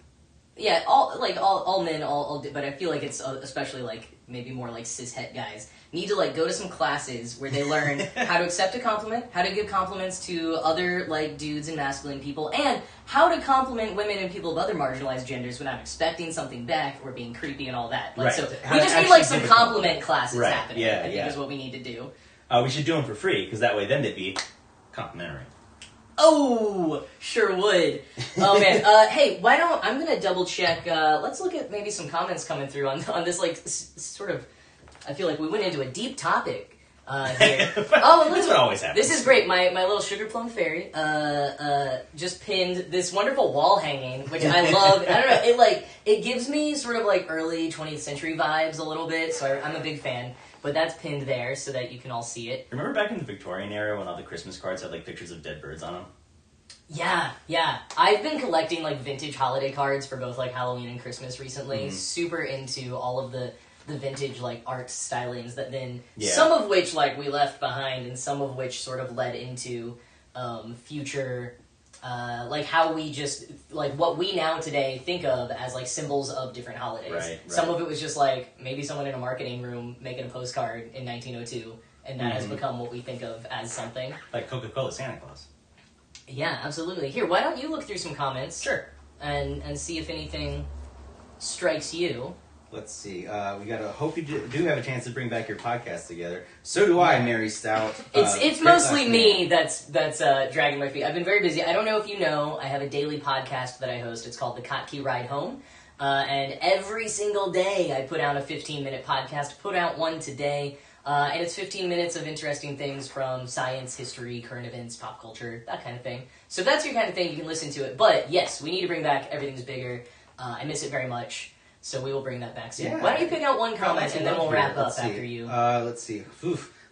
yeah, all men, but I feel like it's especially, like, maybe more like cis-het guys need to, like, go to some classes where they learn how to accept a compliment, how to give compliments to other, like, dudes and masculine people, and how to compliment women and people of other marginalized genders without expecting something back or being creepy and all that. Like, right. So we just need, like, some compliment classes happening. Yeah, I think is what we need to do. We should do them for free, because that way then they'd be complimentary. Oh, sure would. Oh, man. Hey, why don't... I'm going to double check. Let's look at maybe some comments coming through on this, like, sort of... I feel like we went into a deep topic here. Oh, that's what always happens. This is great. My little sugar plum fairy just pinned this wonderful wall hanging, which I love. I don't know. It gives me sort of, like, early 20th century vibes a little bit, so I'm a big fan. But that's pinned there so that you can all see it. Remember back in the Victorian era when all the Christmas cards had, like, pictures of dead birds on them? Yeah. I've been collecting, like, vintage holiday cards for both, like, Halloween and Christmas recently. Super into all of the vintage, like, art stylings that then... Some of which, like, we left behind, and some of which sort of led into future... like, how we just, like, what we now today think of as, like, symbols of different holidays. Right. Some of it was just, like, maybe someone in a marketing room making a postcard in 1902, and that has become what we think of as something. Like Coca-Cola Santa Claus. Yeah, absolutely. Here, why don't you look through some comments? Sure. And see if anything strikes you. Let's see. We gotta hope you do have a chance to bring back your podcast together. So do I, Mary Stout. It's mostly me that's dragging my feet. I've been very busy. I don't know if you know, I have a daily podcast that I host. It's called the Kottke Ride Home. And every single day I put out a 15-minute podcast. Put out one today. And it's 15 minutes of interesting things from science, history, current events, pop culture, that kind of thing. So if that's your kind of thing, you can listen to it. But yes, we need to bring back Everything's Bigger. I miss it very much. So we will bring that back soon. Yeah. Why don't you pick out one comment and then we'll wrap up after you. Let's see.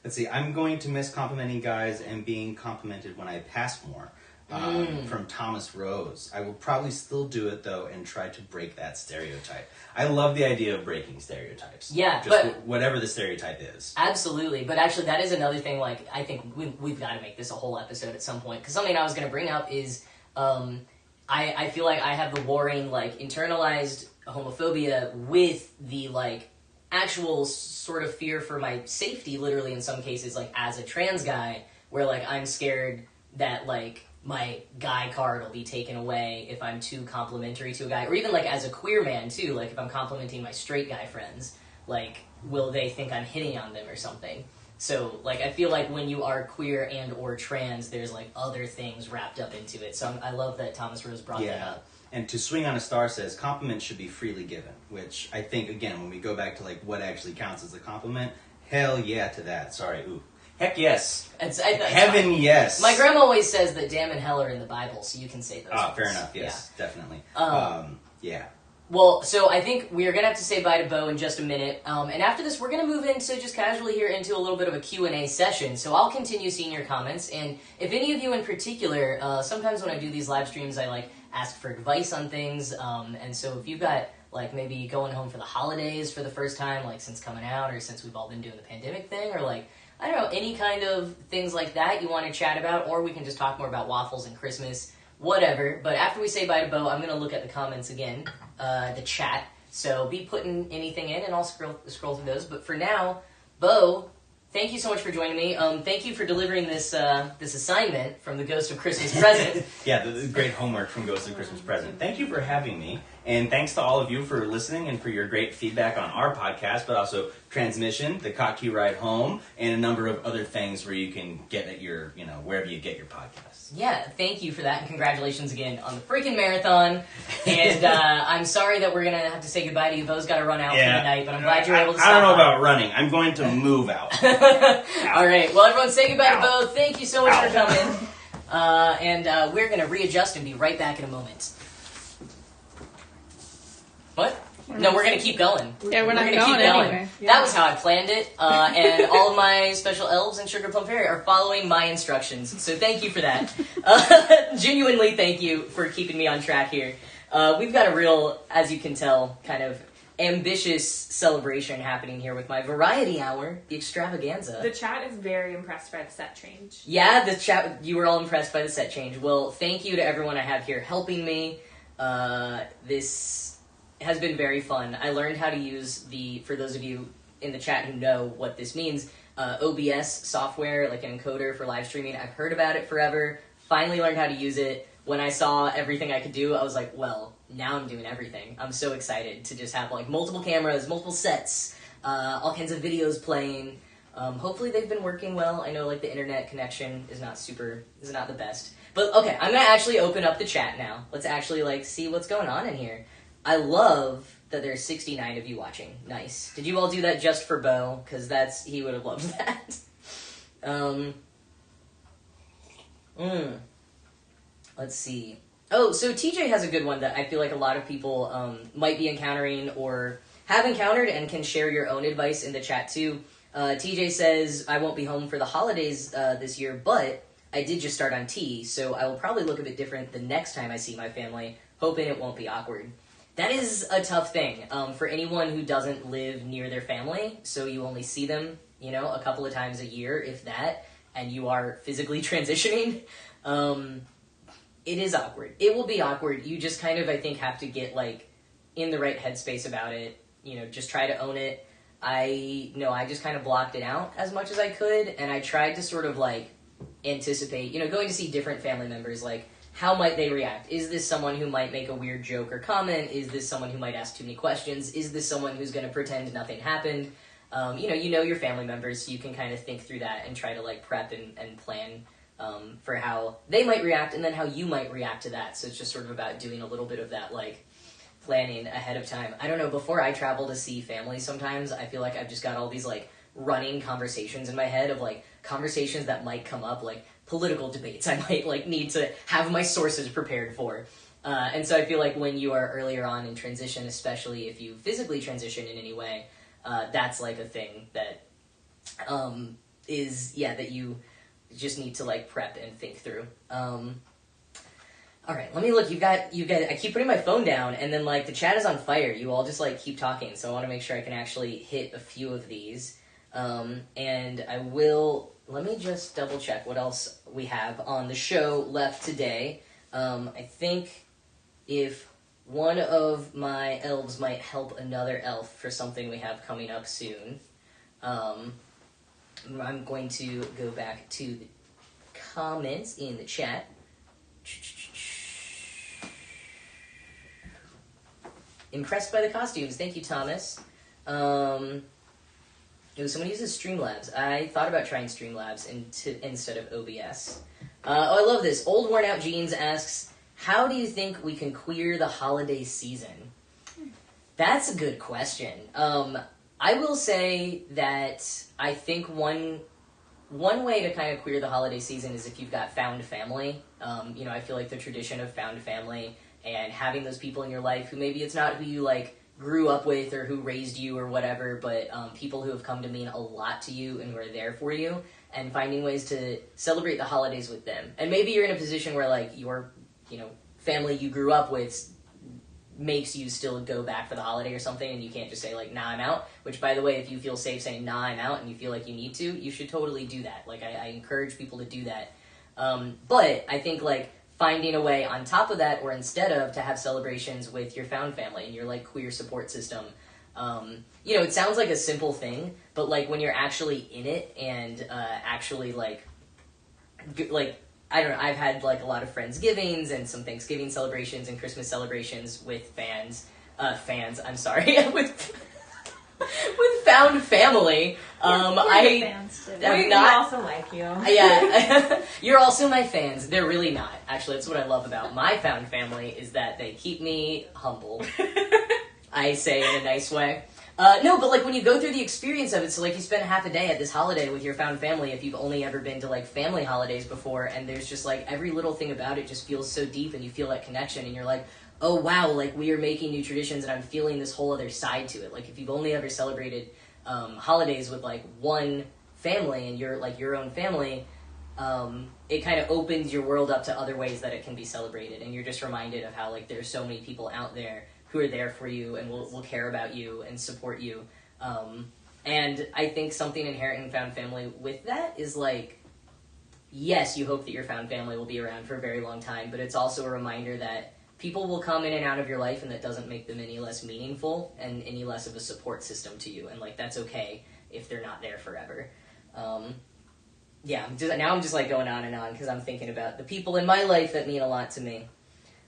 Let's see. I'm going to miss complimenting guys and being complimented when I pass more. From Thomas Rose. I will probably still do it, though, and try to break that stereotype. I love the idea of breaking stereotypes. Yeah, just but whatever the stereotype is. Absolutely. But actually, that is another thing, like, I think we've got to make this a whole episode at some point. Because something I was going to bring up is I feel like I have the warring, like, internalized homophobia with the, like, actual sort of fear for my safety, literally in some cases, like, as a trans guy, where, like, I'm scared that like my guy card will be taken away if I'm too complimentary to a guy, or even like as a queer man too, like if I'm complimenting my straight guy friends, like will they think I'm hitting on them or something? So like I feel like when you are queer and or trans, there's like other things wrapped up into it. So I love that Thomas Rose brought that up. And To Swing on a Star says compliments should be freely given, which I think, again, when we go back to like what actually counts as a compliment, hell yeah to that. Sorry, ooh. Heck yes. Heaven fine. yes. My grandma always says that damn and hell are in the Bible, so you can say those Oh, words. fair enough, yes, definitely. Yeah. Well, so I think we're going to have to say bye to Beau in just a minute. And after this, we're going to move into just casually here into a little bit of a Q&A session. So I'll continue seeing your comments. And if any of you in particular, sometimes when I do these live streams, I like ask for advice on things. And so if you've got like maybe going home for the holidays for the first time, like since coming out or since we've all been doing the pandemic thing, or like, I don't know, any kind of things like that you want to chat about, or we can just talk more about waffles and Christmas, whatever. But after we say bye to Beau, I'm going to look at the comments again. The chat, so be putting anything in and I'll scroll through those. But for now, Beau, thank you so much for joining me. Thank you for delivering this this assignment from the Ghost of Christmas Present. Yeah, the great homework from Ghost of Christmas Present. Thank you for having me, and thanks to all of you for listening and for your great feedback on our podcast, but also Transmission, the Kottke Ride Home, and a number of other things where you can get at your, wherever you get your podcasts. Yeah, thank you for that, and congratulations again on the freaking marathon. And I'm sorry that we're going to have to say goodbye to you. Beau's got to run out for the night, but I'm glad you were able to stop I don't know by. about running. I'm going to move out. All right, well, everyone say goodbye to Beau. Thank you so much for coming. And we're going to readjust and be right back in a moment. What? No, we're going to keep going. Yeah, we're not gonna going keep going. anywhere. That was how I planned it. And all of my special elves and Sugar Plum Fairy are following my instructions. So thank you for that. Genuinely thank you for keeping me on track here. We've got a real, as you can tell, kind of ambitious celebration happening here with my variety hour, the Extravaganza. The chat is very impressed by the set change. Yeah, the chat, you were all impressed by the set change. Well, thank you to everyone I have here helping me. This has been very fun. I learned how to use for those of you in the chat who know what this means, OBS software, like an encoder for live streaming. I've heard about it forever, finally learned how to use it. When I saw everything I could do, I was like, well, now I'm doing everything. I'm so excited to just have like multiple cameras, multiple sets, all kinds of videos playing. Hopefully they've been working well. I know like the internet connection is not the best. But okay, I'm gonna actually open up the chat now. Let's actually like see what's going on in here. I love that there's 69 of you watching. Nice. Did you all do that just for Beau? Because he would have loved that. Let's see. Oh, so TJ has a good one that I feel like a lot of people might be encountering or have encountered and can share your own advice in the chat too. TJ says, I won't be home for the holidays this year, but I did just start on T, so I will probably look a bit different the next time I see my family, hoping it won't be awkward. That is a tough thing for anyone who doesn't live near their family, so you only see them, a couple of times a year, if that, and you are physically transitioning. It is awkward. It will be awkward. You just kind of, I think, have to get, like, in the right headspace about it, just try to own it. I just kind of blocked it out as much as I could, and I tried to sort of, like, anticipate, going to see different family members, like, how might they react? Is this someone who might make a weird joke or comment? Is this someone who might ask too many questions? Is this someone who's going to pretend nothing happened? You know your family members, so you can kind of think through that and try to like prep and plan for how they might react and then how you might react to that. So it's just sort of about doing a little bit of that like planning ahead of time. I don't know, before I travel to see family sometimes, I feel like I've just got all these like running conversations in my head of like conversations that might come up, like political debates I might like need to have my sources prepared for. And so I feel like when you are earlier on in transition, especially if you physically transition in any way, that's like a thing that that you just need to like prep and think through. All right, let me look. You guys, I keep putting my phone down and then like the chat is on fire. You all just like keep talking. So I want to make sure I can actually hit a few of these. And I will, let me just double check what else we have on the show left today. I think if one of my elves might help another elf for something we have coming up soon, I'm going to go back to the comments in the chat. Impressed by the costumes. Thank you, Thomas. Someone uses Streamlabs. I thought about trying Streamlabs instead of OBS. I love this. Old Worn Out Jeans asks, how do you think we can queer the holiday season? That's a good question. I will say that I think one way to kind of queer the holiday season is if you've got found family. I feel like the tradition of found family and having those people in your life who maybe it's not who you like grew up with or who raised you or whatever, but people who have come to mean a lot to you and who are there for you, and finding ways to celebrate the holidays with them. And maybe you're in a position where like your family you grew up with makes you still go back for the holiday or something, and you can't just say like, nah, I'm out. Which, by the way, if you feel safe saying nah, I'm out, and you feel like you need to, you should totally do that. Like I encourage people to do that. But I think like finding a way on top of that, or instead of, to have celebrations with your found family and your like queer support system. It sounds like a simple thing, but like when you're actually in it and actually like I don't know, I've had like a lot of Friendsgivings and some Thanksgiving celebrations and Christmas celebrations with with found family. We also like you. Yeah, you're also my fans. They're really not. Actually, that's what I love about my found family, is that they keep me humble. I say in a nice way. No, but like when you go through the experience of it, so like you spend half a day at this holiday with your found family if you've only ever been to like family holidays before, and there's just like every little thing about it just feels so deep, and you feel that connection, and you're like, oh wow, like we are making new traditions and I'm feeling this whole other side to it. Like if you've only ever celebrated holidays with like one family and you're like your own family, it kind of opens your world up to other ways that it can be celebrated, and you're just reminded of how like there's so many people out there who are there for you and will care about you and support you. And I think something inherent in found family with that is like, yes, you hope that your found family will be around for a very long time, but it's also a reminder that people will come in and out of your life, and that doesn't make them any less meaningful and any less of a support system to you. And like, that's okay if they're not there forever. Now I'm just like going on and on because I'm thinking about the people in my life that mean a lot to me.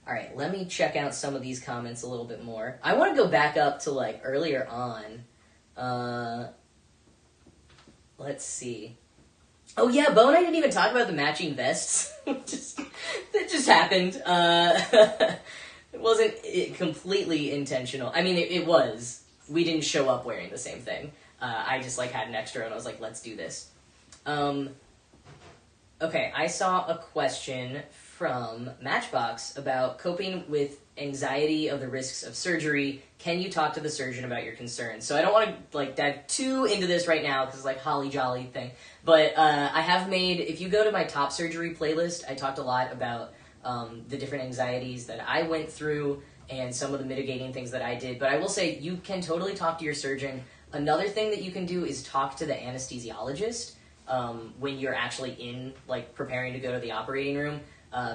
All right, let me check out some of these comments a little bit more. I want to go back up to like earlier on. Let's see. Oh yeah, Beau and I didn't even talk about the matching vests. That just happened. It wasn't completely intentional. I mean, it was. We didn't show up wearing the same thing. I just like had an extra and I was like, let's do this. Okay, I saw a question from Matchbox about coping with anxiety of the risks of surgery. Can you talk to the surgeon about your concerns? So I don't want to like dive too into this right now because it's like holly jolly thing. But I have made, if you go to my top surgery playlist, I talked a lot about the different anxieties that I went through and some of the mitigating things that I did. But I will say you can totally talk to your surgeon. Another thing that you can do is talk to the anesthesiologist when you're actually in like preparing to go to the operating room.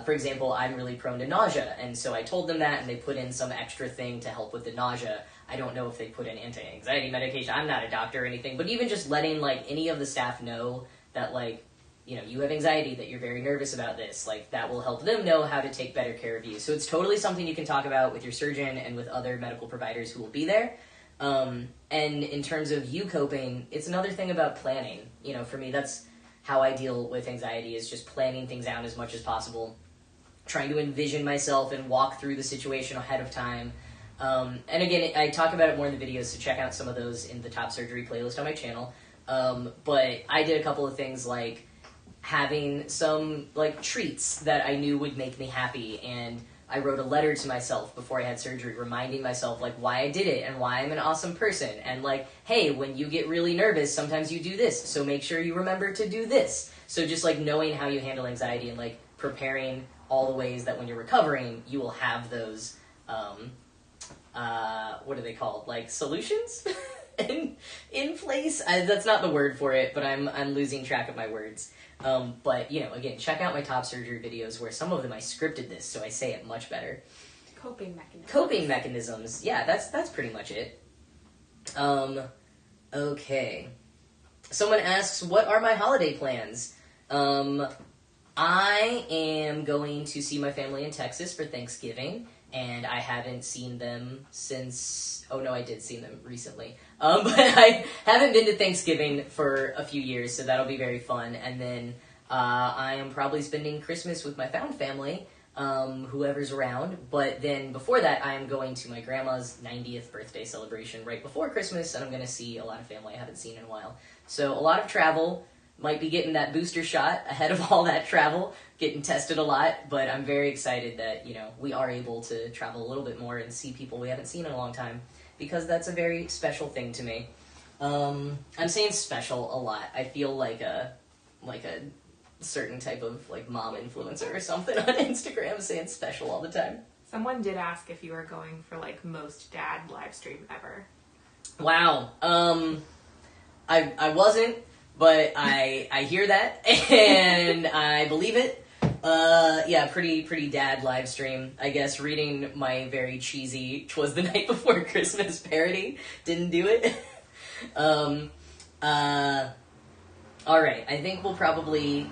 For example, I'm really prone to nausea, and so I told them that, and they put in some extra thing to help with the nausea. I don't know if they put in anti-anxiety medication. I'm not a doctor or anything, but even just letting like any of the staff know that like, you have anxiety, that you're very nervous about this, like that will help them know how to take better care of you. So it's totally something you can talk about with your surgeon and with other medical providers who will be there. And in terms of you coping, it's another thing about planning. For me, that's how I deal with anxiety, is just planning things out as much as possible, trying to envision myself and walk through the situation ahead of time. And again, I talk about it more in the videos, so check out some of those in the top surgery playlist on my channel. But I did a couple of things like having some like treats that I knew would make me happy, and I wrote a letter to myself before I had surgery reminding myself like why I did it and why I'm an awesome person, and like, hey, when you get really nervous, sometimes you do this, so make sure you remember to do this. So just like knowing how you handle anxiety and like preparing all the ways that when you're recovering, you will have those, what are they called? Like solutions in place? That's not the word for it, but I'm losing track of my words. But, again, check out my top surgery videos where some of them I scripted this, so I say it much better. Coping mechanisms. Yeah, that's pretty much it. Okay. Someone asks, what are my holiday plans? I am going to see my family in Texas for Thanksgiving, and I haven't seen them since... Oh, no, I did see them recently. But I haven't been to Thanksgiving for a few years, so that'll be very fun. And then I am probably spending Christmas with my found family, whoever's around. But then before that, I am going to my grandma's 90th birthday celebration right before Christmas, and I'm going to see a lot of family I haven't seen in a while. So a lot of travel. Might be getting that booster shot ahead of all that travel, getting tested a lot, but I'm very excited that, you know, we are able to travel a little bit more and see people we haven't seen in a long time, because that's a very special thing to me. I'm saying special a lot. I feel like a certain type of, like, mom influencer or something on Instagram saying special all the time. Someone did ask if you were going for, like, most dad live stream ever. Wow. I wasn't. But I hear that, and I believe it. Yeah, pretty dad live stream. I guess reading my very cheesy "'Twas the Night Before Christmas" parody didn't do it. All right, I think we'll probably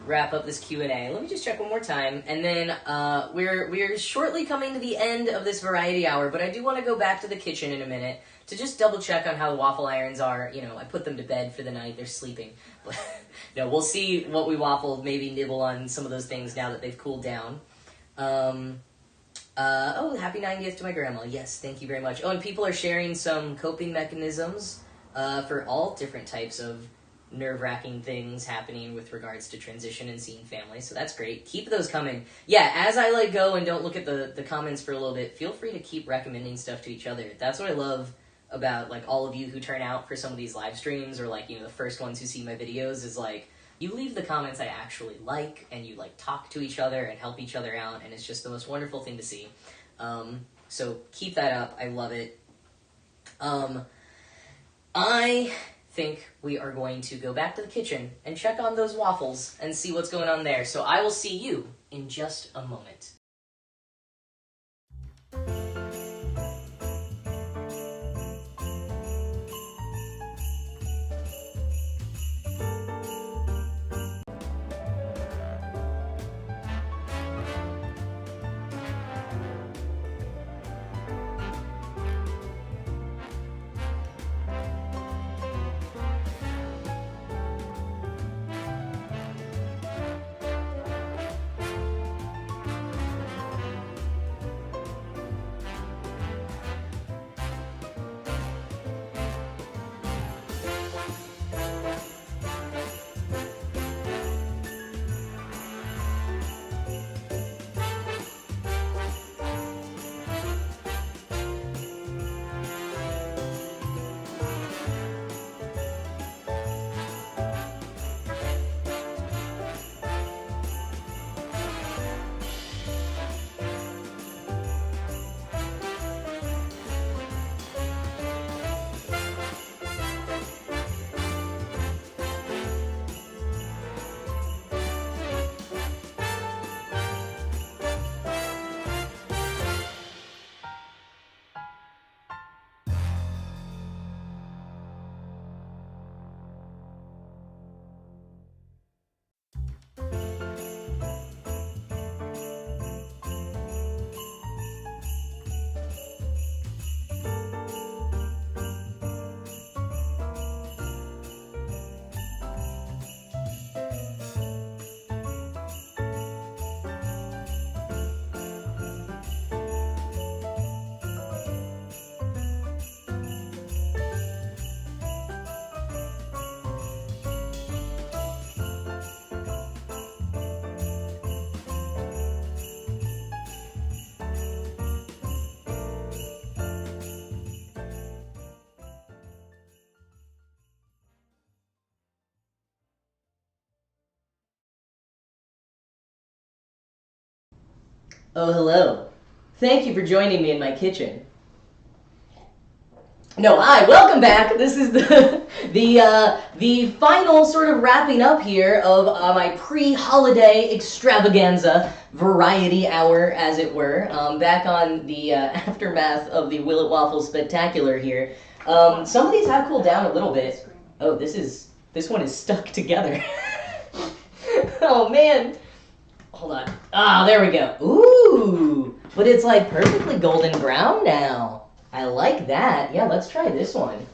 wrap up this Q&A. Let me just check one more time, and then we're shortly coming to the end of this variety hour, but I do want to go back to the kitchen in a minute to just double check on how the waffle irons are. You know, I put them to bed for the night. They're sleeping. But no, we'll see what we waffled, maybe nibble on some of those things now that they've cooled down. Oh, happy 90th to my grandma. Yes, thank you very much. Oh, and people are sharing some coping mechanisms for all different types of nerve-wracking things happening with regards to transition and seeing family, so that's great. Keep those coming. Yeah, as I like go and don't look at the comments for a little bit, feel free to keep recommending stuff to each other. That's what I love about, like, all of you who turn out for some of these live streams, or, like, you know, the first ones who see my videos, is like, you leave the comments I actually like, and you, like, talk to each other and help each other out, and it's just the most wonderful thing to see. So keep that up. I love it. I think we are going to go back to the kitchen and check on those waffles and see what's going on there. So I will see you in just a moment. Oh, hello. Thank you for joining me in my kitchen. No, hi, welcome back. This is the final sort of wrapping up here of my pre-holiday extravaganza variety hour, as it were. Back on the aftermath of the Will It Waffle spectacular here. Some of these have cooled down a little bit. Oh, this one is stuck together. Oh man. hold on. Ah, there we go. Ooh, but it's like perfectly golden brown now. I like that. Yeah, let's try this one.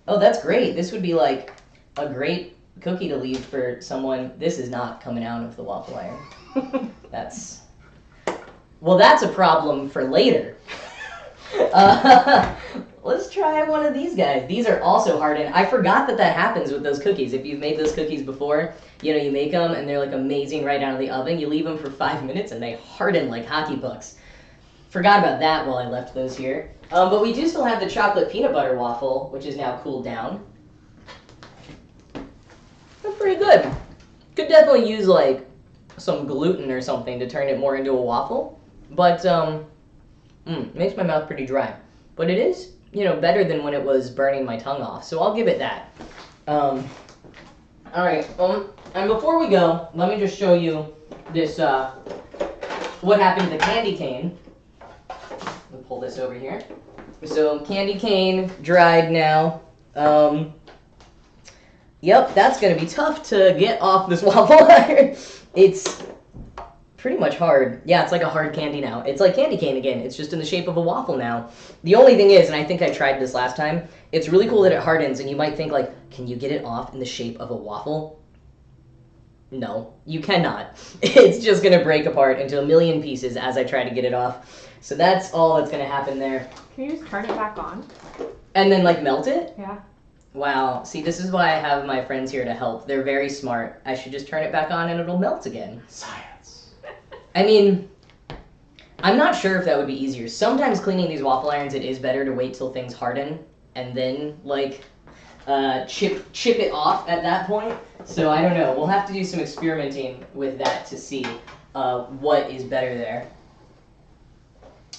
Oh, that's great. This would be like a great cookie to leave for someone. This is not coming out of the waffle iron. That's a problem for later. Let's try one of these guys. These are also hardened. I forgot that happens with those cookies. If you've made those cookies before, you know, you make them and they're like amazing right out of the oven. You leave them for 5 minutes and they harden like hockey pucks. Forgot about that while I left those here. But we do still have the chocolate peanut butter waffle, which is now cooled down. They're pretty good. Could definitely use like some gluten or something to turn it more into a waffle. But makes my mouth pretty dry. But it is, you know, better than when it was burning my tongue off. So I'll give it that. All right. And before we go, let me just show you this. What happened to the candy cane? Let me pull this over here. So candy cane dried now. Yep, that's gonna be tough to get off this waffle iron. It's pretty much hard. Yeah, it's like a hard candy now. It's like candy cane again. It's just in the shape of a waffle now. The only thing is, and I think I tried this last time, it's really cool that it hardens, and you might think like, can you get it off in the shape of a waffle? No, you cannot. It's just gonna break apart into a million pieces as I try to get it off. So that's all that's gonna happen there. Can you just turn it back on? And then like melt it? Yeah. Wow, see, this is why I have my friends here to help. They're very smart. I should just turn it back on and it'll melt again. Science. I mean, I'm not sure if that would be easier. Sometimes cleaning these waffle irons, it is better to wait till things harden and then, like, chip it off at that point. So I don't know. We'll have to do some experimenting with that to see what is better there.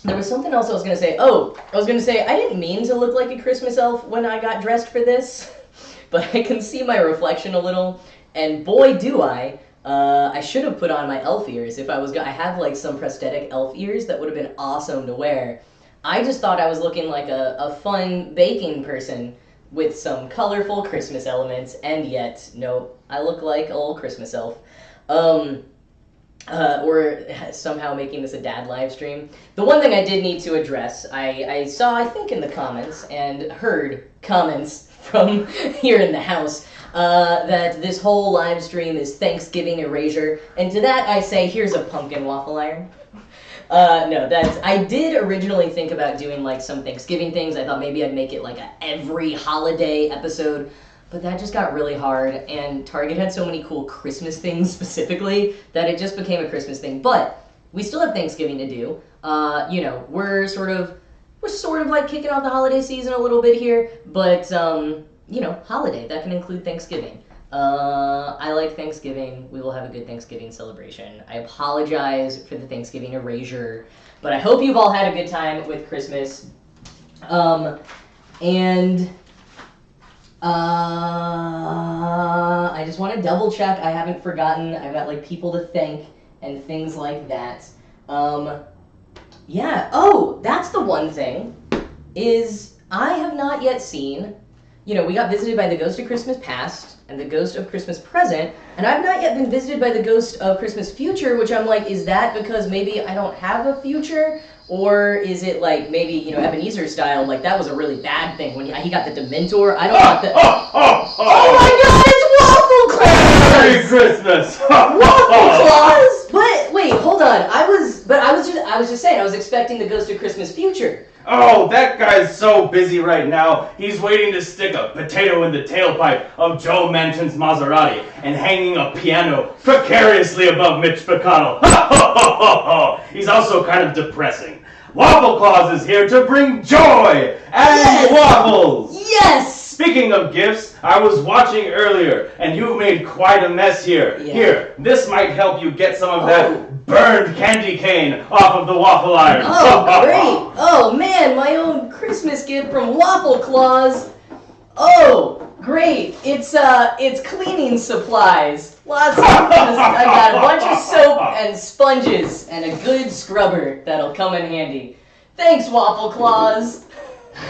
There was something else I was going to say. Oh, I was going to say I didn't mean to look like a Christmas elf when I got dressed for this, but I can see my reflection a little, and boy do I. I should have put on my elf ears if I was I have like some prosthetic elf ears that would have been awesome to wear. I just thought I was looking like a fun baking person with some colorful Christmas elements, and yet, nope, I look like a little Christmas elf. Or somehow making this a dad live stream. The one thing I did need to address, I saw, I think in the comments, and heard comments from here in the house, that this whole live stream is Thanksgiving erasure, and to that I say, here's a pumpkin waffle iron. No, I did originally think about doing like some Thanksgiving things. I thought maybe I'd make it like a every holiday episode, but that just got really hard, and Target had so many cool Christmas things specifically that it just became a Christmas thing. But we still have Thanksgiving to do. You know, we're sort of like kicking off the holiday season a little bit here, but you know, holiday, that can include Thanksgiving. I like Thanksgiving. We will have a good Thanksgiving celebration. I apologize for the Thanksgiving erasure, but I hope you've all had a good time with Christmas. I just want to double check I haven't forgotten. I've got like people to thank and things like that. Yeah, oh, that's the one thing, is I have not yet seen, you know, we got visited by the Ghost of Christmas Past and the Ghost of Christmas Present, and I've not yet been visited by the Ghost of Christmas Future, which I'm like, is that because maybe I don't have a future? Or is it like maybe, you know, Ebenezer style, like that was a really bad thing when he got the Dementor? I don't want the... Oh my god, it's Waffle Claus! Merry Christmas! Waffle Claus? But wait, hold on. I was just saying I was expecting the Ghost of Christmas Future. Oh, that guy's so busy right now. He's waiting to stick a potato in the tailpipe of Joe Manchin's Maserati and hanging a piano precariously above Mitch McConnell. He's also kind of depressing. Waffle Claus is here to bring joy and waffles. Yes! Speaking of gifts, I was watching earlier, and you made quite a mess here. Yeah. Here, this might help you get some of that burned candy cane off of the waffle iron. Oh, great! Oh man, my own Christmas gift from Waffle Claus. Oh, great! It's cleaning supplies. Lots of. I got a bunch of soap and sponges and a good scrubber that'll come in handy. Thanks, Waffle Claus.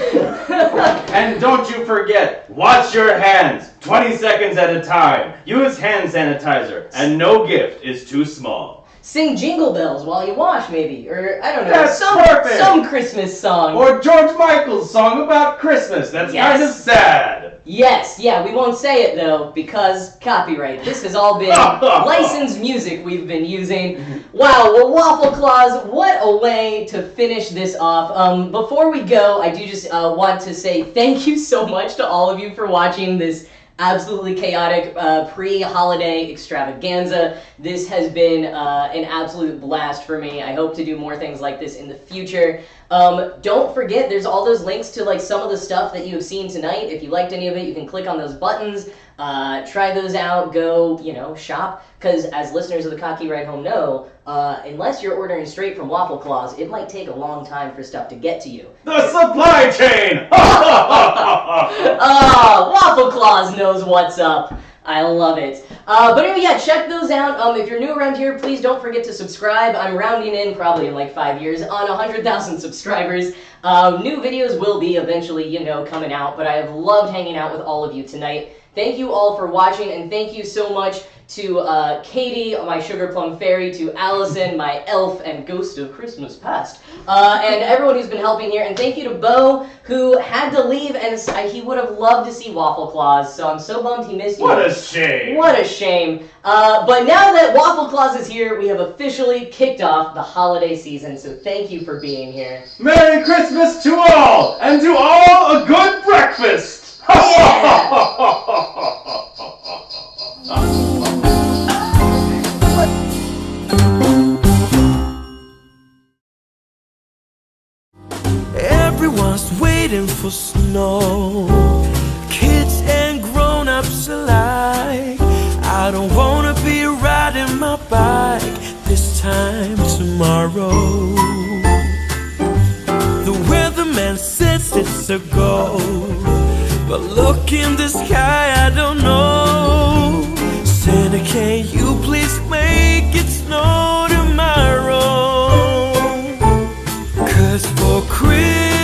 And don't you forget, wash your hands 20 seconds at a time. Use hand sanitizer, and no gift is too small. sing Jingle Bells while you wash, maybe, or I don't know, That's perfect. some Christmas song. Or George Michael's song about Christmas. That's kind of sad. Yes, yeah, we won't say it though, because copyright. This has all been licensed music we've been using. Wow, well, Waffle Claus, what a way to finish this off. Before we go, I do just want to say thank you so much to all of you for watching this absolutely chaotic pre-holiday extravaganza. This has been an absolute blast for me. I hope to do more things like this in the future. Don't forget, there's all those links to like some of the stuff that you have seen tonight. If you liked any of it, you can click on those buttons, try those out, go, shop. Because as listeners of the Kottke Ride Home know, unless you're ordering straight from Waffle Claus, it might take a long time for stuff to get to you. The supply chain! Waffle Claus knows what's up. I love it. But anyway, yeah, check those out. If you're new around here, please don't forget to subscribe. I'm rounding in, probably in like 5 years, on 100,000 subscribers. New videos will be eventually, coming out, but I have loved hanging out with all of you tonight. Thank you all for watching, and thank you so much to Katie, my sugar plum fairy, to Allison, my elf and ghost of Christmas past, and everyone who's been helping here. And thank you to Beau, who had to leave, and he would have loved to see Waffle Claus, so I'm so bummed he missed you. What a shame. What a shame. But now that Waffle Claus is here, we have officially kicked off the holiday season, so thank you for being here. Merry Christmas to all, and to all a good breakfast. Everyone's waiting for snow, kids and grown-ups alike. I don't wanna be riding my bike this time tomorrow. The weatherman says it's a go, but look in the sky, I don't know. Santa, can you please make it snow tomorrow? 'Cause for Christmas